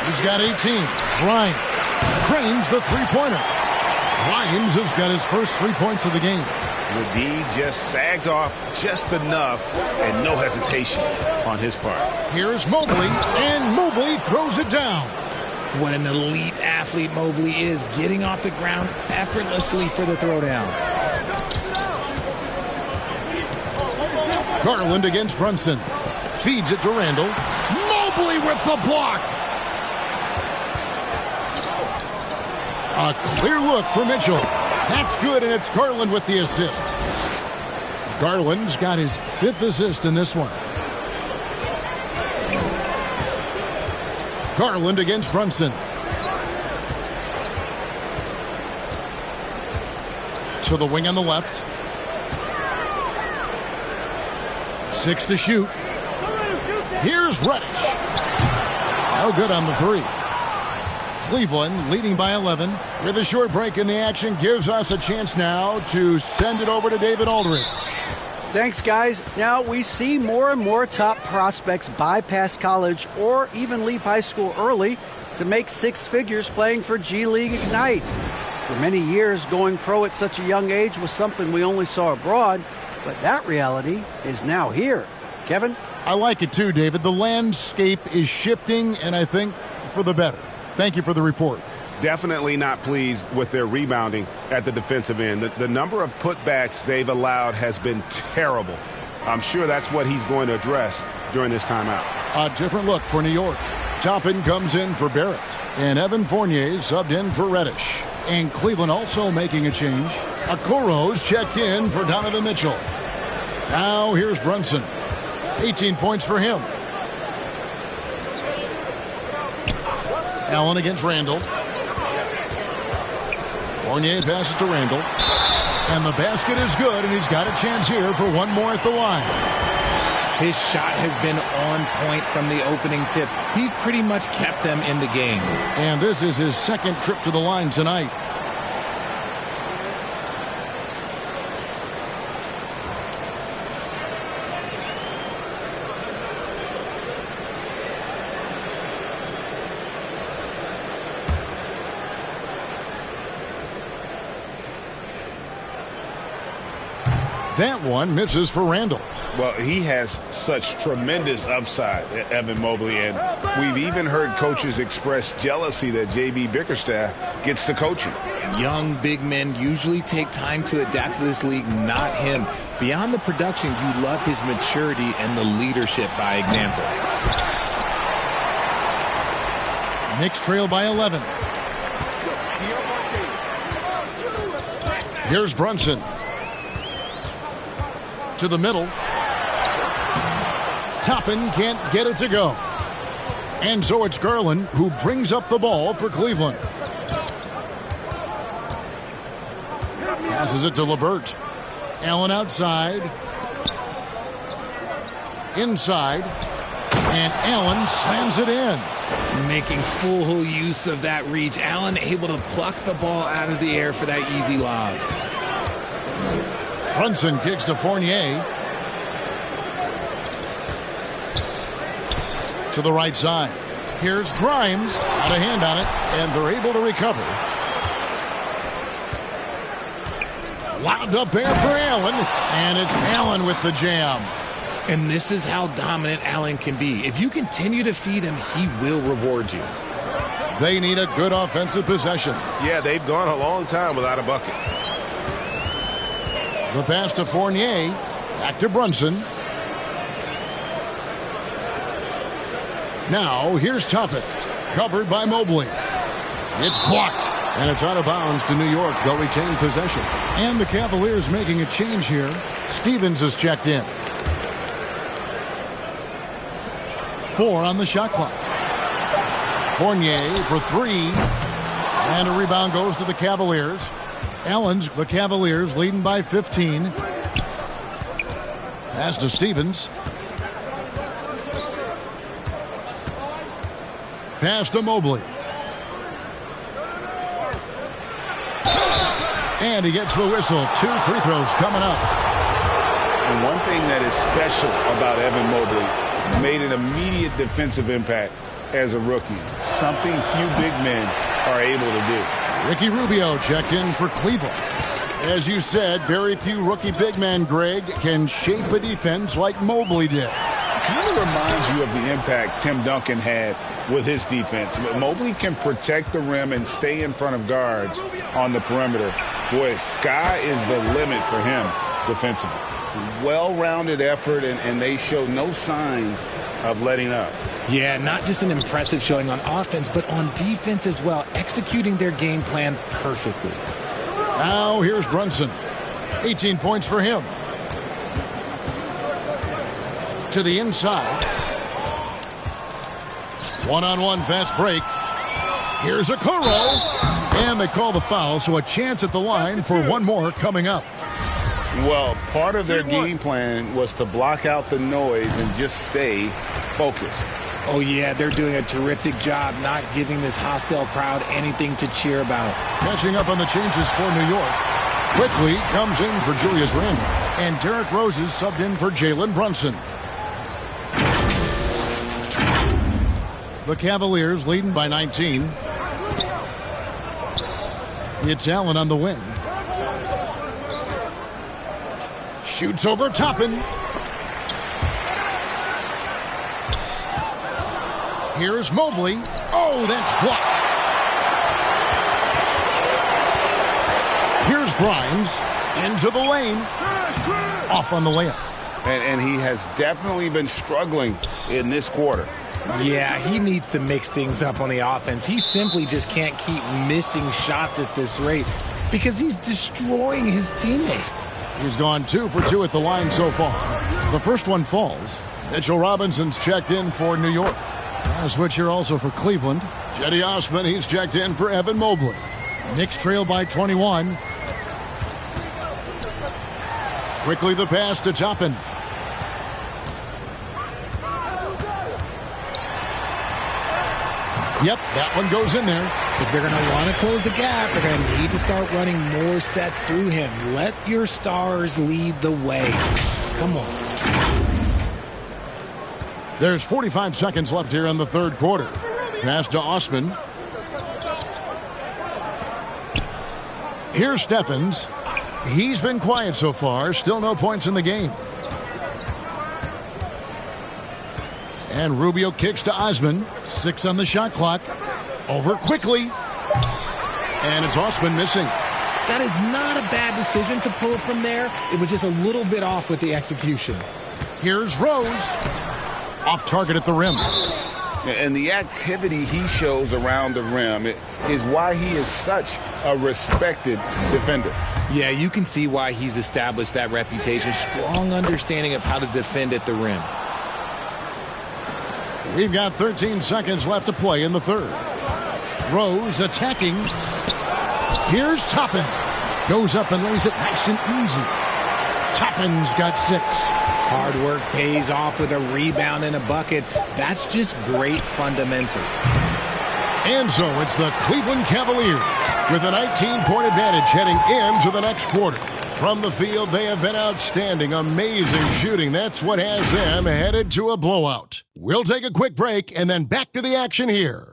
He's got 18. Grimes drains the three-pointer. Grimes has got his first 3 points of the game. The D just sagged off just enough, and no hesitation on his part. Here's Mobley, and Mobley throws it down. What an elite athlete Mobley is, getting off the ground effortlessly for the throwdown. Garland against Brunson. Feeds it to Randall. Mobley with the block. A clear look for Mitchell. That's good, and it's Garland with the assist. Garland's got his 5th assist in this one. Garland against Brunson. To the wing on the left. 6 to shoot. Here's Reddish. No good on the 3. Cleveland leading by 11. With a short break in the action, gives us a chance now to send it over to David Aldridge. Thanks, guys. Now we see more and more top prospects bypass college or even leave high school early to make 6 figures playing for G League Ignite. For many years, going pro at such a young age was something we only saw abroad, but that reality is now here. Kevin? I like it too, David. The landscape is shifting, and I think for the better. Thank you for the report. Definitely not pleased with their rebounding at the defensive end. The number of putbacks they've allowed has been terrible. I'm sure that's what he's going to address during this timeout. A different look for New York. Toppin comes in for Barrett, and Evan Fournier subbed in for Reddish. And Cleveland also making a change. Okoro's checked in for Donovan Mitchell. Now here's Brunson. 18 points for him. Allen against Randall. Fournier passes to Randall. And the basket is good, and he's got a chance here for one more at the line. His shot has been on point from the opening tip. He's pretty much kept them in the game. And this is his 2nd trip to the line tonight. That one misses for Randall. Well, he has such tremendous upside, Evan Mobley, and we've even heard coaches express jealousy that J.B. Bickerstaff gets the coaching. Young big men usually take time to adapt to this league, not him. Beyond the production, you love his maturity and the leadership by example. Knicks trail by 11. Here's Brunson. To the middle. Toppin can't get it to go. And so it's Garland who brings up the ball for Cleveland. Passes it to LeVert. Allen outside. Inside. And Allen slams it in. Making full use of that reach. Allen able to pluck the ball out of the air for that easy lob. Brunson kicks to Fournier. To the right side. Here's Grimes. Got a hand on it, and they're able to recover. Wound up there for Allen, and it's Allen with the jam. And this is how dominant Allen can be. If you continue to feed him, he will reward you. They need a good offensive possession. Yeah, they've gone a long time without a bucket. The pass to Fournier. Back to Brunson. Now, here's Toppin. Covered by Mobley. It's blocked. And it's out of bounds to New York. They'll retain possession. And the Cavaliers making a change here. Stevens is checked in. 4 on the shot clock. Fournier for 3. And a rebound goes to the Cavaliers. Allen's the Cavaliers leading by 15. Pass to Stevens. Pass to Mobley. And he gets the whistle. 2 free throws coming up. And one thing that is special about Evan Mobley, made an immediate defensive impact as a rookie. Something few big men are able to do. Ricky Rubio checked in for Cleveland. As you said, very few rookie big men, Greg, can shape a defense like Mobley did. Kind of reminds you of the impact Tim Duncan had with his defense. Mobley can protect the rim and stay in front of guards on the perimeter. Boy, sky is the limit for him defensively. Well-rounded effort, and they show no signs of letting up. Yeah, not just an impressive showing on offense, but on defense as well, executing their game plan perfectly. Now here's Brunson. 18 points for him. To the inside. One-on-one fast break. Here's Okoro. And they call the foul, so a chance at the line for one more coming up. Well, part of their game plan was to block out the noise and just stay focused. Oh, yeah, they're doing a terrific job not giving this hostile crowd anything to cheer about. Catching up on the changes for New York. Quickly comes in for Julius Randle. And Derrick Rose is subbed in for Jalen Brunson. The Cavaliers leading by 19. It's Allen on the wing. Shoots over Toppin. Here's Mobley. Oh, that's blocked. Here's Grimes. Into the lane. Off on the layup. And he has definitely been struggling in this quarter. Yeah, he needs to mix things up on the offense. He simply just can't keep missing shots at this rate because he's destroying his teammates. He's gone 2 for 2 at the line so far. The first one falls. Mitchell Robinson's checked in for New York. A switch here also for Cleveland. Cedi Osman, he's checked in for Evan Mobley. Knicks trail by 21. Quickly the pass to Toppin. Yep, that one goes in there. If they're going to want to close the gap, they're going to need to start running more sets through him. Let your stars lead the way. Come on. There's 45 seconds left here in the third quarter. Pass to Osman. Here's Steffens. He's been quiet so far. Still no points in the game. And Rubio kicks to Osman. 6 on the shot clock. Over quickly. And it's Osman missing. That is not a bad decision to pull it from there. It was just a little bit off with the execution. Here's Rose. Off target at the rim. And the activity he shows around the rim is why he is such a respected defender. Yeah, you can see why he's established that reputation. Strong understanding of how to defend at the rim. We've got 13 seconds left to play in the third. Rose attacking. Here's Toppin. Goes up and lays it nice and easy. Toppin's got 6. Hard work pays off with a rebound and a bucket. That's just great fundamentals. And so it's the Cleveland Cavaliers with a 19-point advantage heading into the next quarter. From the field, they have been outstanding, amazing shooting. That's what has them headed to a blowout. We'll take a quick break and then back to the action here.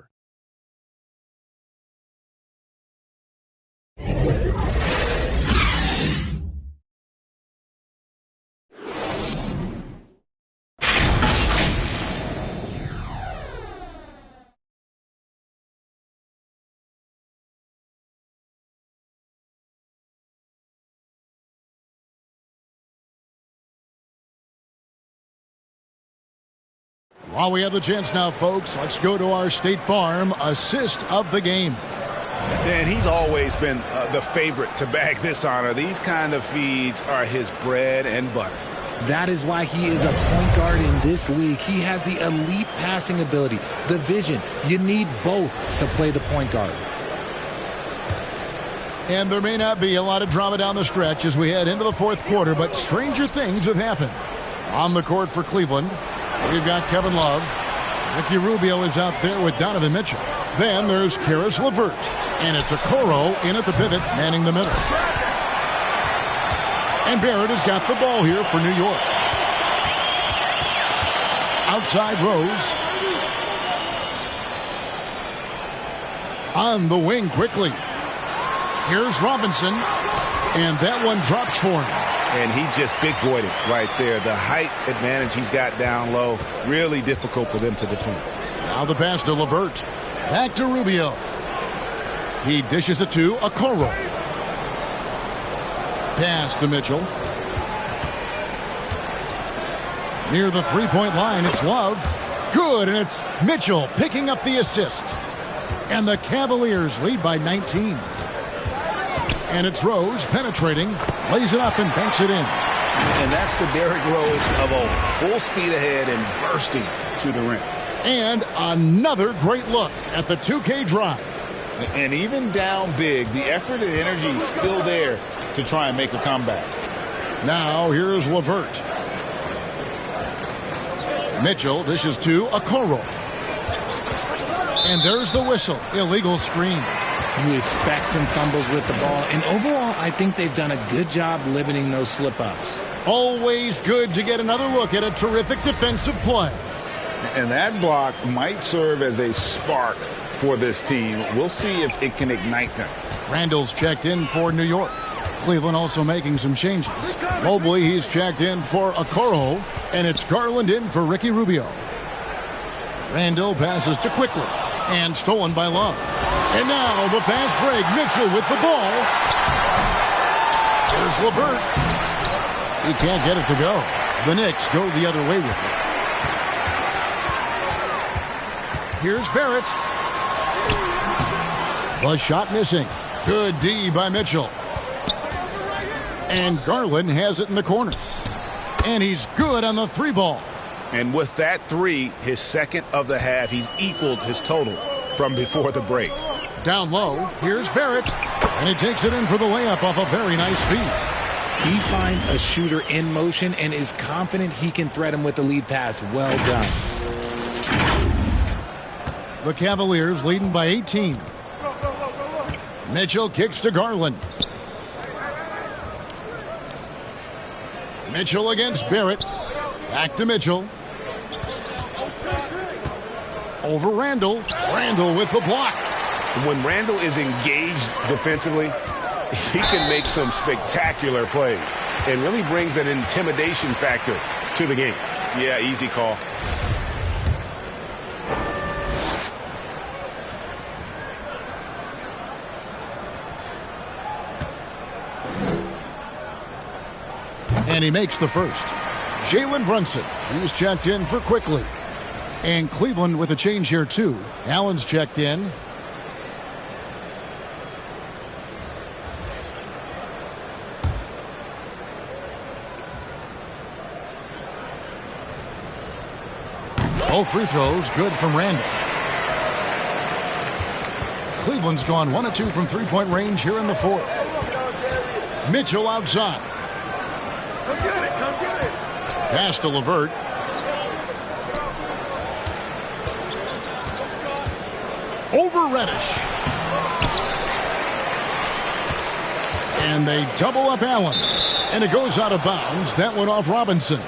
While we have the chance now, folks, let's go to our State Farm assist of the game. And he's always been the favorite to bag this honor. These kind of feeds are his bread and butter. That is why he is a point guard in this league. He has the elite passing ability, the vision. You need both to play the point guard. And there may not be a lot of drama down the stretch as we head into the fourth quarter, but stranger things have happened. On the court for Cleveland, we've got Kevin Love. Ricky Rubio is out there with Donovan Mitchell. Then there's Karis LeVert. And it's Okoro in at the pivot, manning the middle. And Barrett has got the ball here for New York. Outside Rose. On the wing quickly. Here's Robinson. And that one drops for him. And he just big-boyed it right there. The height advantage he's got down low, really difficult for them to defend. Now the pass to LeVert. Back to Rubio. He dishes it to Okoro. Pass to Mitchell. Near the three-point line, it's Love. Good, and it's Mitchell picking up the assist. And the Cavaliers lead by 19. And it's Rose penetrating, lays it up and banks it in. And that's the Derrick Rose of old. Full speed ahead and bursting to the rim. And another great look at the 2K drive. And even down big, the effort and energy is still there to try and make a comeback. Now here's LeVert. Mitchell dishes to Okoro. And there's the whistle. Illegal screen. You expect some fumbles with the ball. And overall, I think they've done a good job limiting those slip-ups. Always good to get another look at a terrific defensive play. And that block might serve as a spark for this team. We'll see if it can ignite them. Randall's checked in for New York. Cleveland also making some changes. Mobley, he's checked in for Okoro. And it's Garland in for Ricky Rubio. Randall passes to Quickly. And stolen by Love. And now the fast break. Mitchell with the ball. Here's LeVert. He can't get it to go. The Knicks go the other way with it. Here's Barrett. The shot missing. Good D by Mitchell. And Garland has it in the corner. And he's good on the three ball. And with that three, his second of the half, he's equaled his total from before the break. Down low, here's Barrett. And he takes it in for the layup off a very nice feed. He finds a shooter in motion and is confident he can thread him with the lead pass. Well done. The Cavaliers leading by 18. Mitchell kicks to Garland. Mitchell against Barrett. Back to Mitchell. Over Randall. Randall with the block. When Randall is engaged defensively, he can make some spectacular plays and really brings an intimidation factor to the game. Yeah, easy call. And he makes the first. Jalen Brunson, he's checked in for Quickly. And Cleveland with a change here too. Allen's checked in. Both free throws good from Randall. Cleveland's gone 1 of 2 from three-point range here in the fourth. Mitchell outside. Pass to LeVert. Over Reddish. And they double up Allen. And it goes out of bounds. That went off Robinson.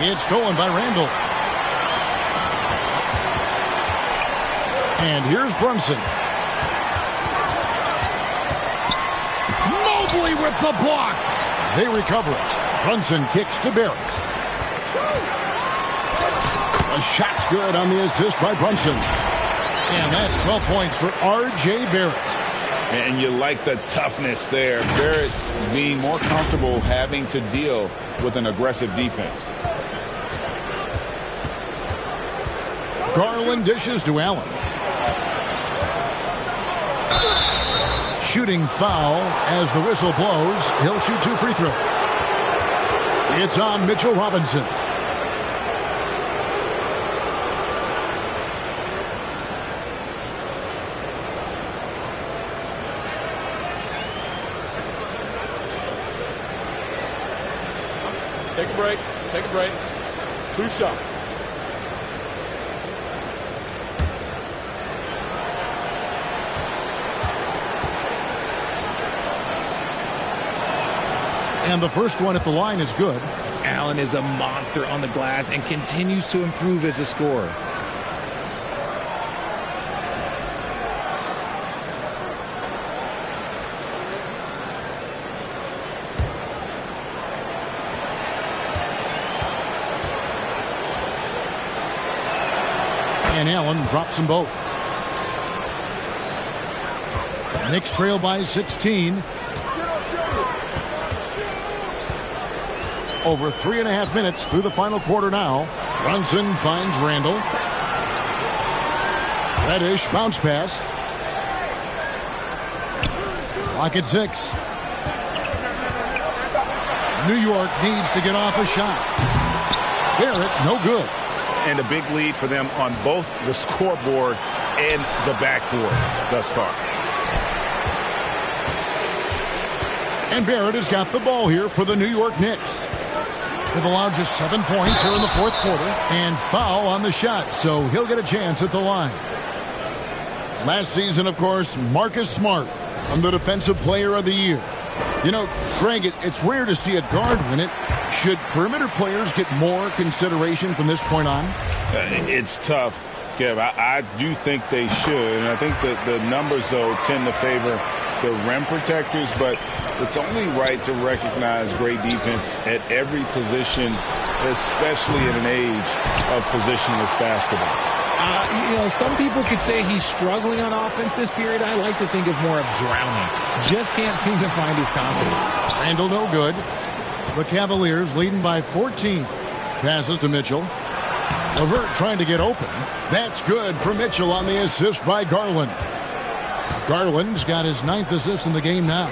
It's stolen by Randall. And here's Brunson. Mobley with the block. They recover it. Brunson kicks to Barrett. A shot's good on the assist by Brunson. And that's 12 points for R.J. Barrett. And you like the toughness there. Barrett being more comfortable having to deal with an aggressive defense. Garland dishes to Allen. Shooting foul as the whistle blows. He'll shoot 2 free throws. It's on Mitchell Robinson. Take a break. Take a break. 2 shots. And the first one at the line is good. Allen is a monster on the glass and continues to improve as a scorer. And Allen drops them both. Knicks trail by 16. Over 3.5 minutes through the final quarter now. Brunson finds Randall. Reddish bounce pass. Clock at 6. New York needs to get off a shot. Barrett, no good. And a big lead for them on both the scoreboard and the backboard thus far. And Barrett has got the ball here for the New York Knicks. They've allowed just 7 points here in the fourth quarter. And foul on the shot, so he'll get a chance at the line. Last season, of course, Marcus Smart won the Defensive Player of the Year. You know, Greg, it's rare to see a guard win it. Should perimeter players get more consideration from this point on? It's tough, Kev. I do think they should. And I think that the numbers, though, tend to favor the rim protectors. But it's only right to recognize great defense at every position, especially in an age of positionless basketball. Some people could say he's struggling on offense this period. I like to think of more of drowning. Just can't seem to find his confidence. Randall no good. The Cavaliers leading by 14. Passes to Mitchell. LeVert trying to get open. That's good for Mitchell on the assist by Garland. Garland's got his 9th assist in the game now.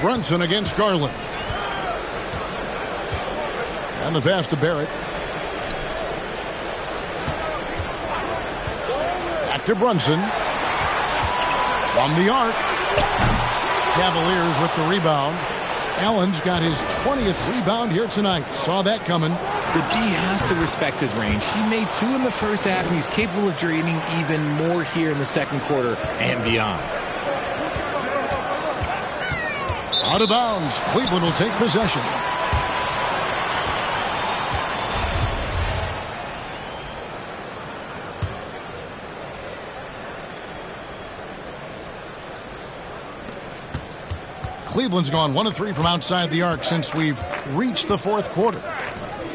Brunson against Garland. And the pass to Barrett. Back to Brunson. From the arc. Cavaliers with the rebound. Allen's got his 20th rebound here tonight. Saw that coming. The D has to respect his range. He made 2 in the first half, and he's capable of draining even more here in the second quarter and beyond. Out of bounds. Cleveland will take possession. Cleveland's gone 1 of 3 from outside the arc since we've reached the fourth quarter.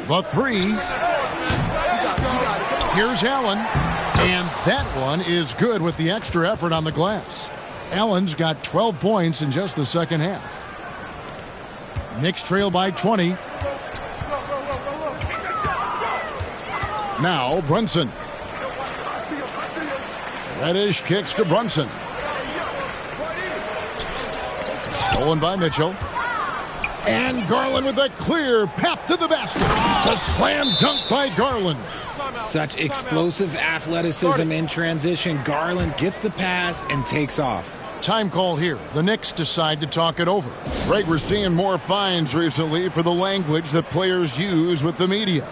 The 3. Here's Allen. And that one is good with the extra effort on the glass. Allen's got 12 points in just the second half. Knicks trail by 20. Now Brunson. Reddish kicks to Brunson. Stolen by Mitchell. And Garland with a clear path to the basket. A slam dunk by Garland. Such explosive athleticism in transition. Garland gets the pass and takes off. Time call here. The Knicks decide to talk it over. Greg, we're seeing more fines recently for the language that players use with the media.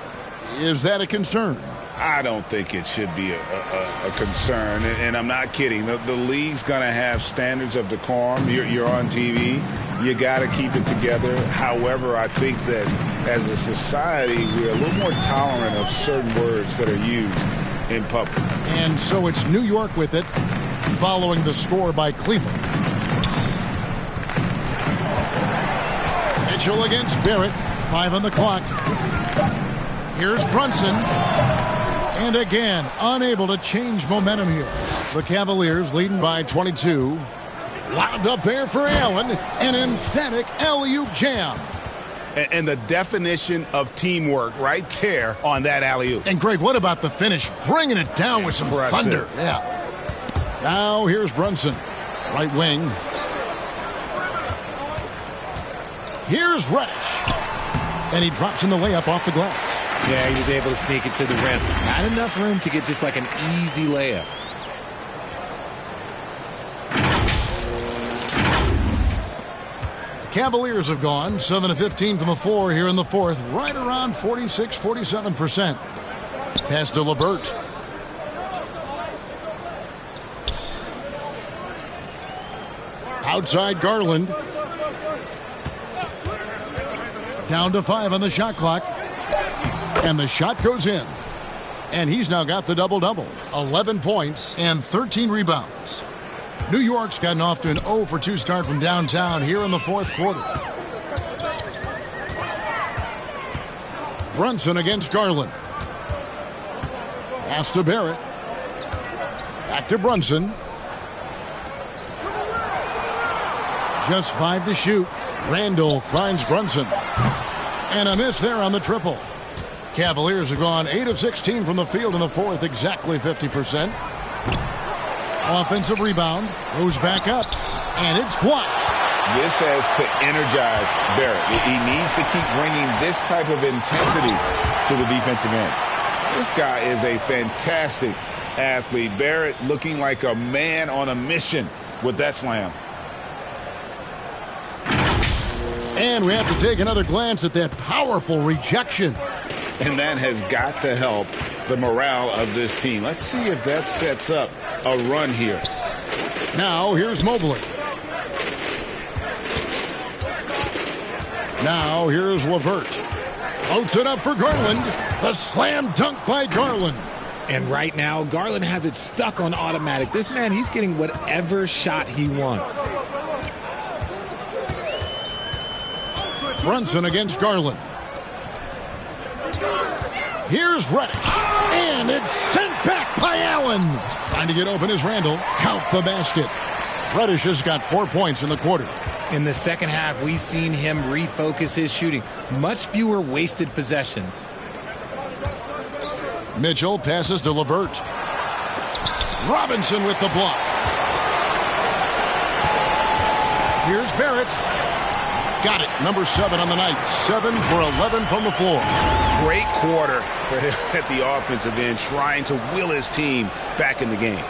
Is that a concern? I don't think it should be a concern, and I'm not kidding. The league's going to have standards of decorum. You're on TV. You got to keep it together. However, I think that as a society, we're a little more tolerant of certain words that are used in public. And so it's New York with it, following the score by Cleveland. Mitchell against Barrett. 5 on the clock. Here's Brunson. And again, unable to change momentum here. The Cavaliers leading by 22. Wound up there for Allen. An emphatic alley-oop jam. And the definition of teamwork right there on that alley-oop. And Greg, what about the finish? Bringing it down with some thunder. Yeah. Now here's Brunson. Right wing. Here's Reddish. And he drops in the layup off the glass. Yeah, he was able to sneak it to the rim. Not enough room to get just like an easy layup. The Cavaliers have gone 7 of 15 from the floor here in the fourth. Right around 46-47%. Pass to LeVert. Outside Garland. Down to 5 on the shot clock. And the shot goes in. And he's now got the double-double. 11 points and 13 rebounds. New York's gotten off to an 0-for-2 start from downtown here in the fourth quarter. Brunson against Garland. Pass to Barrett. Back to Brunson. Just 5 to shoot. Randall finds Brunson. And a miss there on the triple. Cavaliers have gone 8 of 16 from the field in the fourth, exactly 50%. Offensive rebound, goes back up, and it's blocked. This has to energize Barrett. He needs to keep bringing this type of intensity to the defensive end. This guy is a fantastic athlete. Barrett looking like a man on a mission with that slam. And we have to take another glance at that powerful rejection. And that has got to help the morale of this team. Let's see if that sets up a run here. Now here's Mobley. Now here's LeVert. Floats it up for Garland. The slam dunk by Garland. And right now, Garland has it stuck on automatic. This man, he's getting whatever shot he wants. Brunson against Garland. Here's Reddish. And it's sent back by Allen. Trying to get open is Randall. Count the basket. Reddish has got 4 points in the quarter. In the second half, we've seen him refocus his shooting. Much fewer wasted possessions. Mitchell passes to LeVert. Robinson with the block. Here's Barrett. Got it. Number 7 on the night. 7 for 11 from the floor. Great quarter for him at the offensive end, trying to will his team back in the game.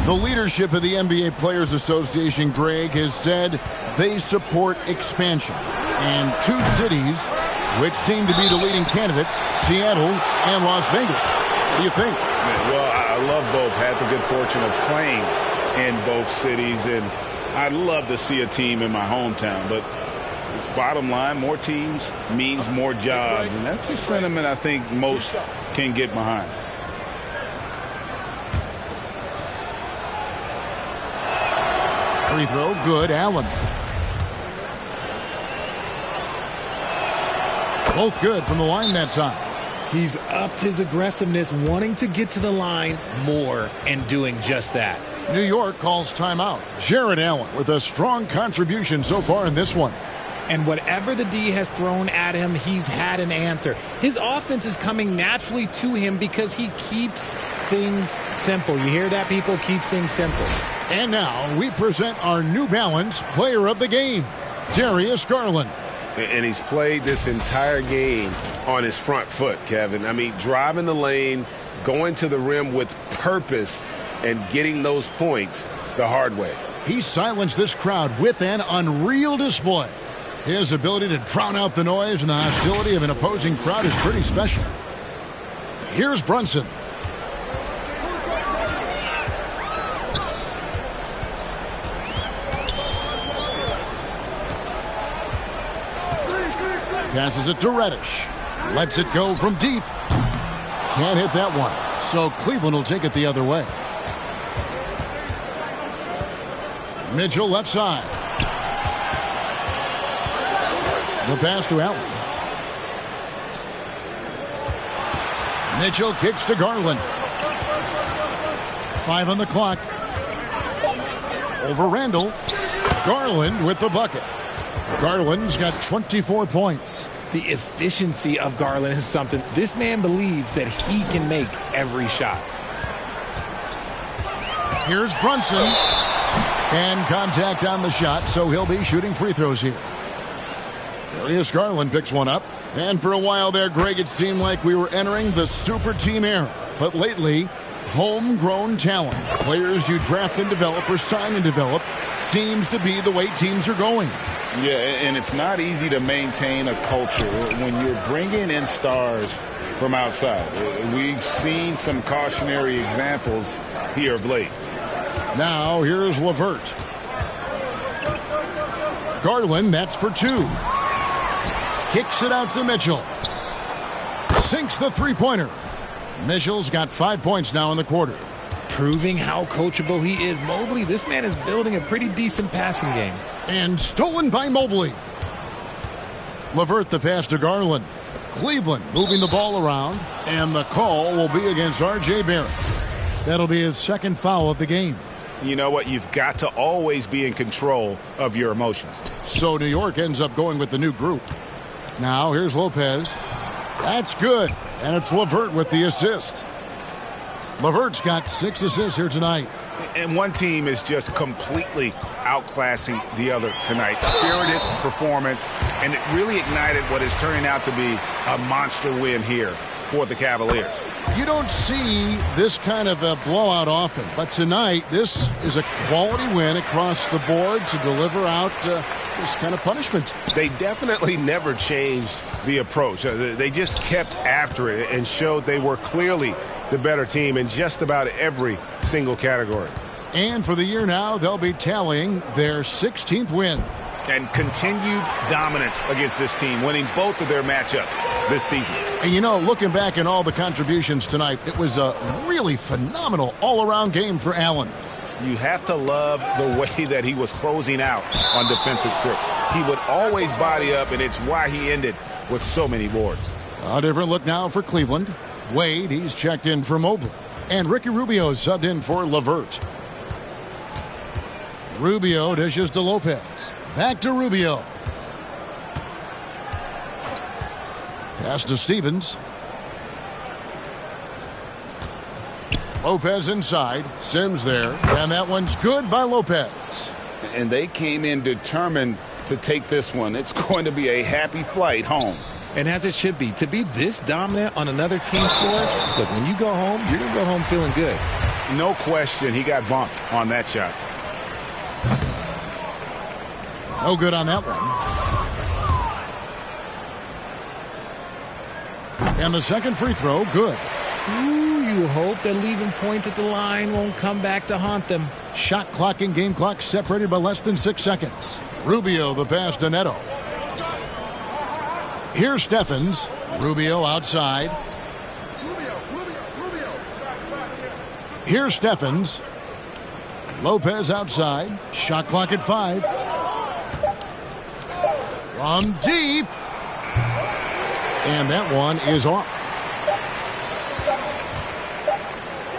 The leadership of the NBA Players Association, Greg, has said they support expansion. And 2 cities which seem to be the leading candidates, Seattle and Las Vegas. What do you think? Well, I love both. Had the good fortune of playing in both cities, and I'd love to see a team in my hometown, but bottom line, more teams means more jobs, and that's a sentiment I think most can get behind. Free throw, good. Allen. Both good from the line that time. He's upped his aggressiveness, wanting to get to the line more and doing just that. New York calls timeout. Jarrett Allen with a strong contribution so far in this one. And whatever the D has thrown at him, he's had an answer. His offense is coming naturally to him because he keeps things simple. You hear that, people? Keeps things simple. And now we present our New Balance Player of the Game, Darius Garland. And he's played this entire game on his front foot, Kevin. I mean, driving the lane, going to the rim with purpose, and getting those points the hard way. He silenced this crowd with an unreal display. His ability to drown out the noise and the hostility of an opposing crowd is pretty special. Here's Brunson. Passes it to Reddish. Lets it go from deep. Can't hit that one. So Cleveland will take it the other way. Mitchell left side. The pass to Allen. Mitchell kicks to Garland. 5 on the clock. Over Randall. Garland with the bucket. Garland's got 24 points. The efficiency of Garland is something. This man believes that he can make every shot. Here's Brunson. And contact on the shot, so he'll be shooting free throws here. Darius Garland picks one up. And for a while there, Greg, it seemed like we were entering the super team era. But lately, homegrown talent, players you draft and develop or sign and develop, seems to be the way teams are going. Yeah, and it's not easy to maintain a culture when you're bringing in stars from outside. We've seen some cautionary examples here of late. Now, here's LeVert. Garland, that's for 2. Kicks it out to Mitchell. Sinks the three-pointer. Mitchell's got 5 points now in the quarter. Proving how coachable he is. Mobley, this man is building a pretty decent passing game. And stolen by Mobley. LeVert the pass to Garland. Cleveland moving the ball around. And the call will be against R.J. Barrett. That'll be his second foul of the game. You know what? You've got to always be in control of your emotions. So New York ends up going with the new group. Now here's Lopez. That's good. And it's LeVert with the assist. LeVert's got 6 assists here tonight. And one team is just completely outclassing the other tonight. Spirited performance, and it really ignited what is turning out to be a monster win here for the Cavaliers. You don't see this kind of a blowout often, but tonight this is a quality win across the board to deliver out this kind of punishment. They definitely never changed the approach. They just kept after it and showed they were clearly the better team in just about every single category. And for the year now, they'll be tallying their 16th win. And continued dominance against this team, winning both of their matchups this season. And you know, looking back at all the contributions tonight, it was a really phenomenal all-around game for Allen. You have to love the way that he was closing out on defensive trips. He would always body up, and it's why he ended with so many boards. A different look now for Cleveland. Wade, he's checked in for Mobley. And Ricky Rubio subbed in for LeVert. Rubio dishes to Lopez. Back to Rubio. Pass to Stevens. Lopez inside. Sims there. And that one's good by Lopez. And they came in determined to take this one. It's going to be a happy flight home. And as it should be. To be this dominant on another team's floor, look, when you go home, you're going to go home feeling good. No question he got bumped on that shot. No good on that one. And the second free throw, good. Ooh, you hope that leaving points at the line won't come back to haunt them. Shot clock and game clock separated by less than 6 seconds. Rubio the pass to Neto. Here's Stephens. Rubio outside. Here's Stephens. Lopez outside. Shot clock at 5. From deep. And that one is off.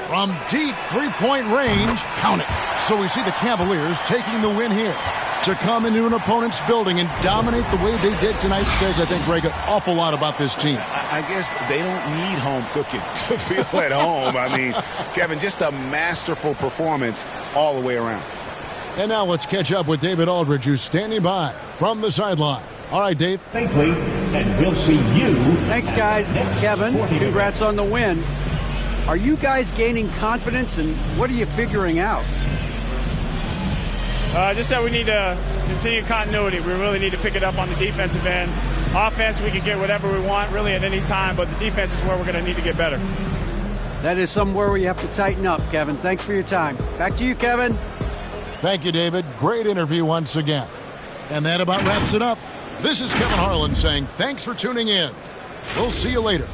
From deep three-point range. Count it. So we see the Cavaliers taking the win here. To come into an opponent's building and dominate the way they did tonight says, I think, Greg, an awful lot about this team. I guess they don't need home cooking to feel at home. I mean, Kevin, just a masterful performance all the way around. And now let's catch up with David Aldridge, who's standing by from the sideline. All right, Dave. Thankfully, and we'll see you. Thanks, guys. Kevin, congrats on the win. Are you guys gaining confidence, and what are you figuring out? Just that we need to continue continuity. We really need to pick it up on the defensive end. Offense, we can get whatever we want really at any time, but the defense is where we're going to need to get better. That is somewhere where you have to tighten up, Kevin. Thanks for your time. Back to you, Kevin. Thank you, David. Great interview once again. And that about wraps it up. This is Kevin Harlan saying thanks for tuning in. We'll see you later.